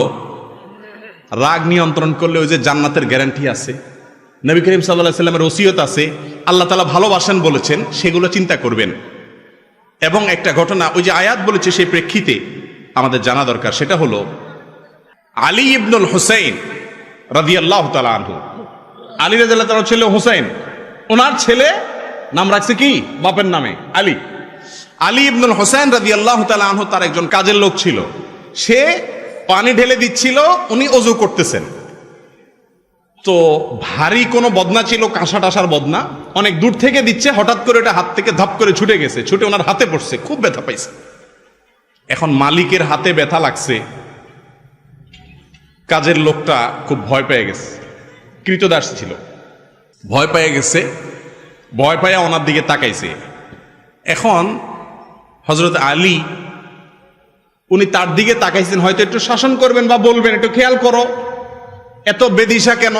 রাগ নিয়ন্ত্রণ করলে ওই যে জান্নাতের গ্যারান্টি আছে, নবী করিম সাল্লাল্লাহু আলাইহি সাল্লামের ওসিয়ত আছে, আল্লাহ তাআলা ভালোবাসেন বলেছেন, সেগুলো চিন্তা করবেন। এবং একটা ঘটনা, ওই যে আয়াত বলেছে সেই প্রেক্ষিতে আমাদের জানা দরকার, সেটা হলো আলী ইবনুল হুসাইন রাদিয়াল্লাহু তাআলা আনহু। আলী রাদিয়াল্লাহু তাআলা ছেলে হুসাইন, ওনার ছেলে নাম রাখছে কি বাপের নামে আলী। আলী ইবনুল হুসাইন রাদিয়াল্লাহু তাআলা আনহু তার একজন কাজের লোক ছিল, সে পানি ঢেলে দিচ্ছিল, উনি অজু করতেছেন। তো ভারী কোনো বদনা ছিল, কাঁসা টাসার বদনা, অনেক দূর থেকে দিচ্ছে, হঠাৎ করে ওটা হাত থেকে ধাপ করে ছুটে গেছে, ছুটে ওনার হাতে পড়ছে, খুব ব্যথা পাইছে। এখন মালিকের হাতে ব্যথা লাগছে, কাজের লোকটা খুব ভয় পেয়ে গেছে, কৃতদাস ছিল, ভয় পেয়ে গেছে, ভয় পাইয়া ওনার দিকে তাকাইছে। এখন হযরত আলী উনি তার দিকে তাকাইছেন, হয়তো একটু শাসন করবেন বা বলবেন, একটু খেয়াল করো, এত বেদিশা কেন,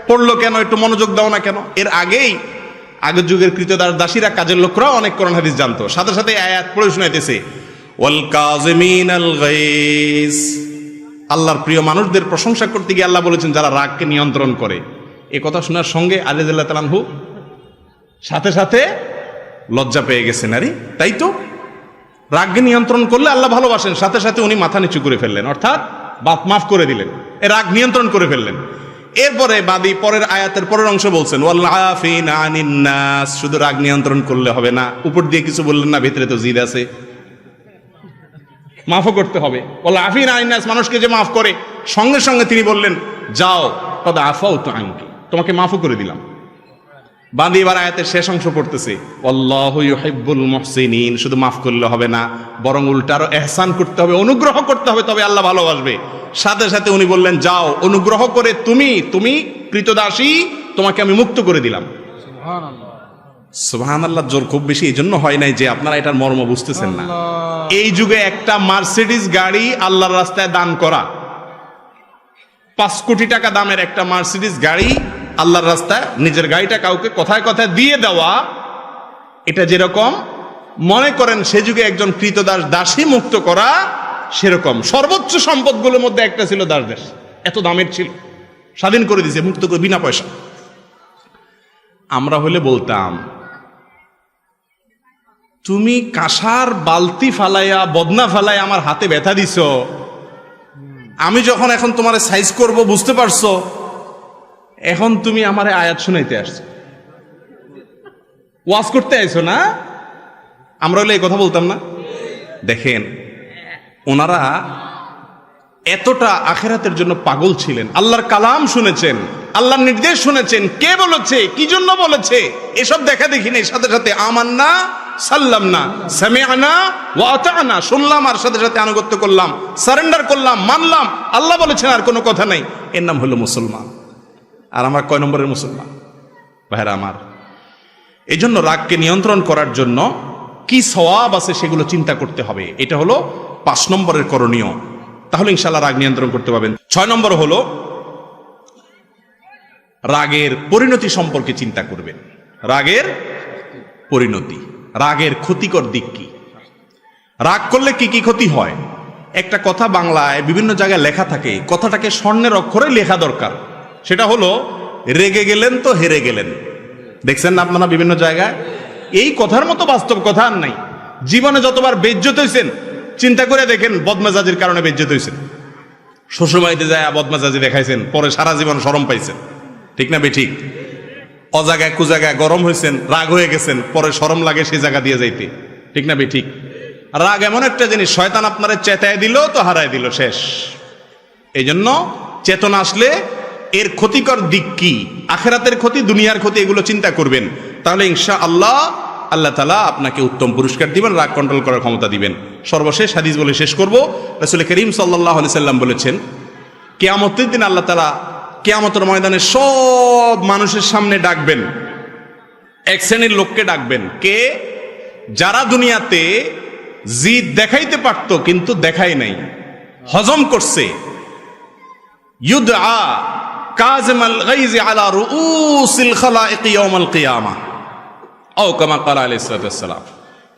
পড়লো কেন, একটু মনোযোগ দাও না কেন। এর আগের যুগের কৃতদাস দাসীরা, কাজের লোকরাও অনেক কোরআন হাদিস জানতো, সাথে সাথে আয়াত পড়ে শোনাইতেছে, ওয়াল কাযিমিনাল গায়জ। আল্লাহর প্রিয় মানুষদের প্রশংসা করতে গিয়ে আল্লাহ বলেছেন যারা রাগকে নিয়ন্ত্রণ করে। এই কথা শোনার সঙ্গে আলী রাদিয়াল্লাহু তাআলা আনহু সাথে সাথে লজ্জা পেয়ে গেছেন। আরে তাই তো, রাগকে নিয়ন্ত্রণ করলে আল্লাহ ভালোবাসেন, সাথে সাথে উনি মাথা নিচু করে ফেললেন, অর্থাৎ বাপ মাফ করে দিলেন, এ রাগ নিয়ন্ত্রণ করে ফেললেন। এরপরে বাদী পরের আয়াতের পরের অংশ বলছেন, ওয়াল আফিনা আনিন নাস, শুধু রাগ নিয়ন্ত্রণ করলে হবে না, উপর দিয়ে কিছু বললেন না, ভিতরে তো জিদ আছে, মাফও করতে হবে। ওয়াল আফিনা আনিন নাস, মানুষকে যে মাফ করে, সঙ্গে সঙ্গে তিনি বললেন, যাও কদ আফাউতু আনকি, তোমাকে মাফও করে দিলাম। বাদী এবার আয়াতের শেষ অংশ পড়তেছে, আল্লাহু ইউহিব্বুল মুহসিনিন, শুধু মাফ করলে হবে না, বরং উল্টা আরো ইহসান করতে হবে, অনুগ্রহ করতে হবে, তবে আল্লাহ ভালোবাসবে। সাথে সাথে উনি বললেন, যাও অনুগ্রহ করে তুমি কৃতদাসী, তোমাকে আমি মুক্ত করে দিলাম। সুবহানাল্লাহ। সুবহানাল্লাহ জোর খুব বেশি এই জন্য হয় নাই যে আপনারা এটার মর্ম বুঝতেছেন না। এই যুগে একটা মার্সিডিজ গাড়ি আল্লাহর রাস্তায় দান করা, 5 কোটি টাকা দামের একটা মার্সিডিজ গাড়ি আল্লাহর রাস্তায়, নিজের গাড়িটা কাউকে কথায় কথায় দিয়ে দেওয়া, এটা যেরকম মনে করেন সে যুগে একজন কৃতদাস দাসী মুক্ত করা, সেরকম সর্বোচ্চ সম্পদগুলোর মধ্যে একটা ছিল দাসদাস, এত দামের ছিল, স্বাধীন করে দিয়েছে, মুক্ত করে, বিনা পয়সা। আমরা হলে বলতাম, তুমি কাঁসার বালতি ফালাইয়া, বদনা ফালাইয়া আমার হাতে ব্যথা দিছ, আমি যখন এখন তোমার সাইজ করব, বুঝতে পারছো, এখন তুমি আমারে আয়াত শুনাইতে আসছো, ওয়াজ করতে আইছো না? আমরা হলে এই কথা বলতাম না? দেখেন, ওনারা এতটা আখিরাতের জন্য পাগল ছিলেন, আল্লাহর কালাম শুনেছেন, আল্লাহর নির্দেশ শুনেছেন, কে বলেছে, কি জন্য বলেছে, এসব দেখা দেখি নেই, সাথে সাথে আমান্না সাল্লামনা সামিআনা ওয়া আতানা, শুনলাম আর সাথে সাথে আনুগত্য করলাম, সারেন্ডার করলাম, মানলাম, আল্লাহ বলেছেন, আর কোনো কথা নাই। এর নাম হলো মুসলমান। আর আমরা কয় নম্বরের মুসলমান ভাইরা আমার? এই জন্য রাগকে নিয়ন্ত্রণ করার জন্য কি সওয়াব আছে সেগুলো চিন্তা করতে হবে। এটা হলো 5 নম্বরের করণীয়, তাহলে ইনশাআল্লাহ রাগ নিয়ন্ত্রণ করতে পারবেন। 6 নম্বর হলো রাগের পরিণতি সম্পর্কে চিন্তা করবেন। রাগের পরিণতি, রাগের ক্ষতিকর দিক কি, রাগ করলে কি কি ক্ষতি হয়। একটা কথা বাংলায় বিভিন্ন জায়গায় লেখা থাকে, কথাটাকে স্বর্ণের অক্ষরে লেখা দরকার, সেটা হলো রেগে গেলেন তো হেরে গেলেন। দেখছেন না আপনারা বিভিন্ন জায়গায়? এই কথার মতো বাস্তব কথা আর নাই। জীবনে যতবার বেইজ্জত হইছেন চিন্তা করে দেখেন, বদমেজাজির কারণে বেইজ্জত হইছেন, শ্বশুরবাড়িতে যায় বদমেজাজি দেখাইছেন, পরে সারা জীবন শরম পাইছেন, ঠিক না বেঠিক? অজাগায় কুজাগায় গরম হয়েছেন, রাগ হয়ে গেছেন, পরে শরম লাগে সেই জায়গা দিয়ে যাইতে, ঠিক না বেঠিক? রাগ এমন একটা জিনিস, শয়তান আপনারে চেতায় দিল তো হারায় দিল, শেষ। এই জন্য চেতনা আসলে এর ক্ষতিকর দিক কি, আখেরাতের ক্ষতি, দুনিয়ার ক্ষতি, এগুলো চিন্তা করবেন। তাহলে ইনশাআল্লাহ আল্লাহ তাআলা আপনাকে উত্তম পুরস্কার দিবেন, রাগ কন্ট্রোল করার ক্ষমতা দিবেন। সর্বশেষ হাদিস বলে শেষ করব। রাসূল করিম সাল্লাল্লাহু আলাইহি সাল্লাম বলেছেন, কিয়ামতের দিন আল্লাহ তাআলা কিয়ামতের ময়দানে সব মানুষের সামনে ডাকবেন, এক শ্রেণীর লোককে ডাকবেন। কে? যারা দুনিয়াতে জিদ দেখাইতে পারত কিন্তু দেখায় নাই, হজম করছে। ইউদআ কাযিমাল গাইজি আলা রুউসিল খালাইক ইয়াউমাল কিয়ামাহ আও কামা ক্বালা আলাইহিস সালাতু ওয়াস সালাম।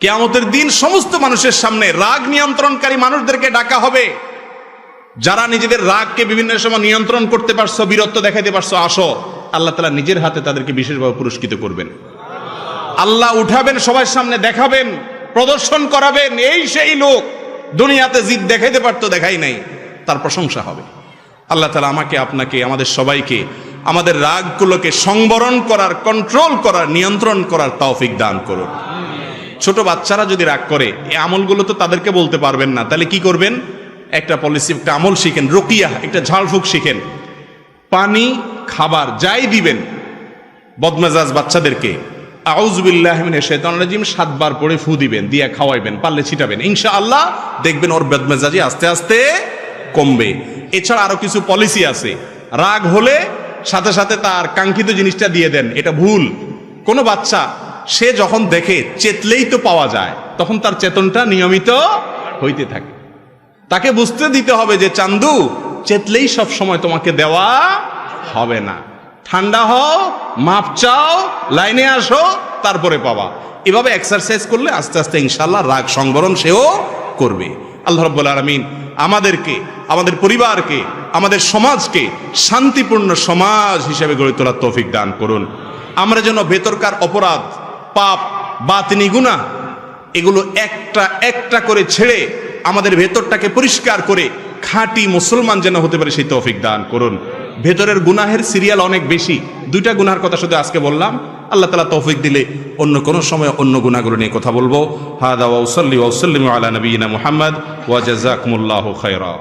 কিয়ামতের দিন সমস্ত মানুষের সামনে রাগ নিয়ন্ত্রণকারী মানুষদেরকে ডাকা হবে। যারা নিজেদের রাগকে বিভিন্ন সময় নিয়ন্ত্রণ করতে পারছো, বীরত্ব দেখাইতে পারছো, আসো। আল্লাহ তাআলা নিজের হাতে তাদেরকে বিশেষভাবে পুরস্কৃত করবেন। আল্লাহ উঠাবেন, সবার সামনে দেখাবেন, প্রদর্শন করাবেন, এই সেই লোক দুনিয়াতে জিদ দেখাইতে পারতো, দেখাই নাই, তার প্রশংসা হবে। আল্লাহ তাআলা আমাকে, আপনাকে, আমাদের সবাইকে আমাদের রাগগুলোকে সংবরণ করার, কন্ট্রোল করার, নিয়ন্ত্রণ করার তৌফিক দান করুন। ছোট বাচ্চারা যদি রাগ করে, এই আমলগুলো তো তাদেরকে বলতে পারবেন না, তাহলে কি করবেন? একটা পলিসি, একটা আমল শিখেন, রুকিয়া, একটা ঝাড়ফুঁক শিখেন। পানি, খাবার যাই দিবেন বদমেজাজ বাচ্চাদেরকে, আউযু বিল্লাহি মিনাশ শাইতানির রাজিম 7 বার পড়ে ফু দিবেন, দিয়া খাওয়াইবেন, পারলে ছিটাবেন। ইনশাআল্লাহ দেখবেন ওর বদমেজাজি আস্তে আস্তে কমবে। এছাড়া আরো কিছু পলিসি আছে। রাগ হলে সাথে সাথে তার কাঙ্ক্ষিত জিনিসটা দিয়ে দেন, এটা ভুল। কোনো বাচ্চা সে যখন দেখে চেতলেই তো পাওয়া যায়, তখন তার চেতনটা নিয়মিত হইতে থাকে। তাকে বুঝতে দিতে হবে যে চান্দু, চেতলেই সব সময় তোমাকে দেওয়া হবে না, ঠান্ডা হও, মাপ চাও, লাইনে আসো, তারপরে পাবা। এভাবে এক্সারসাইজ করলে আস্তে আস্তে ইনশাআল্লাহ রাগ সংবরণ সেও করবে। আল্লাহ রাব্বুল আলামিন আমাদেরকে, আমাদের পরিবারকে, আমাদের সমাজকে শান্তিপূর্ণ সমাজ হিসেবে গড়ে তোলার তৌফিক দান করুন। আমরা যেন ভেতরকার অপরাধ, পাপ, বাতিনি গুনাহ, এগুলো একটা একটা করে ছেড়ে আমাদের ভেতরটাকে পরিষ্কার করে খাঁটি মুসলমান যেন হতে পারে, সেই তৌফিক দান করুন। ভেতরের গুনাহের সিরিয়াল অনেক বেশি, 2টা গুনাহের কথা শুধু আজকে বললাম। আল্লাহ তাআলা তৌফিক দিলে অন্য কোনো সময় অন্য গুনাহগুলো নিয়ে কথা বলবো। হাদা ওয়া উসাল্লি ওয়া উসাল্লিমু আলা নবিয়িনা মুহাম্মদ ওয়া জাযাকুমুল্লাহু খায়রা।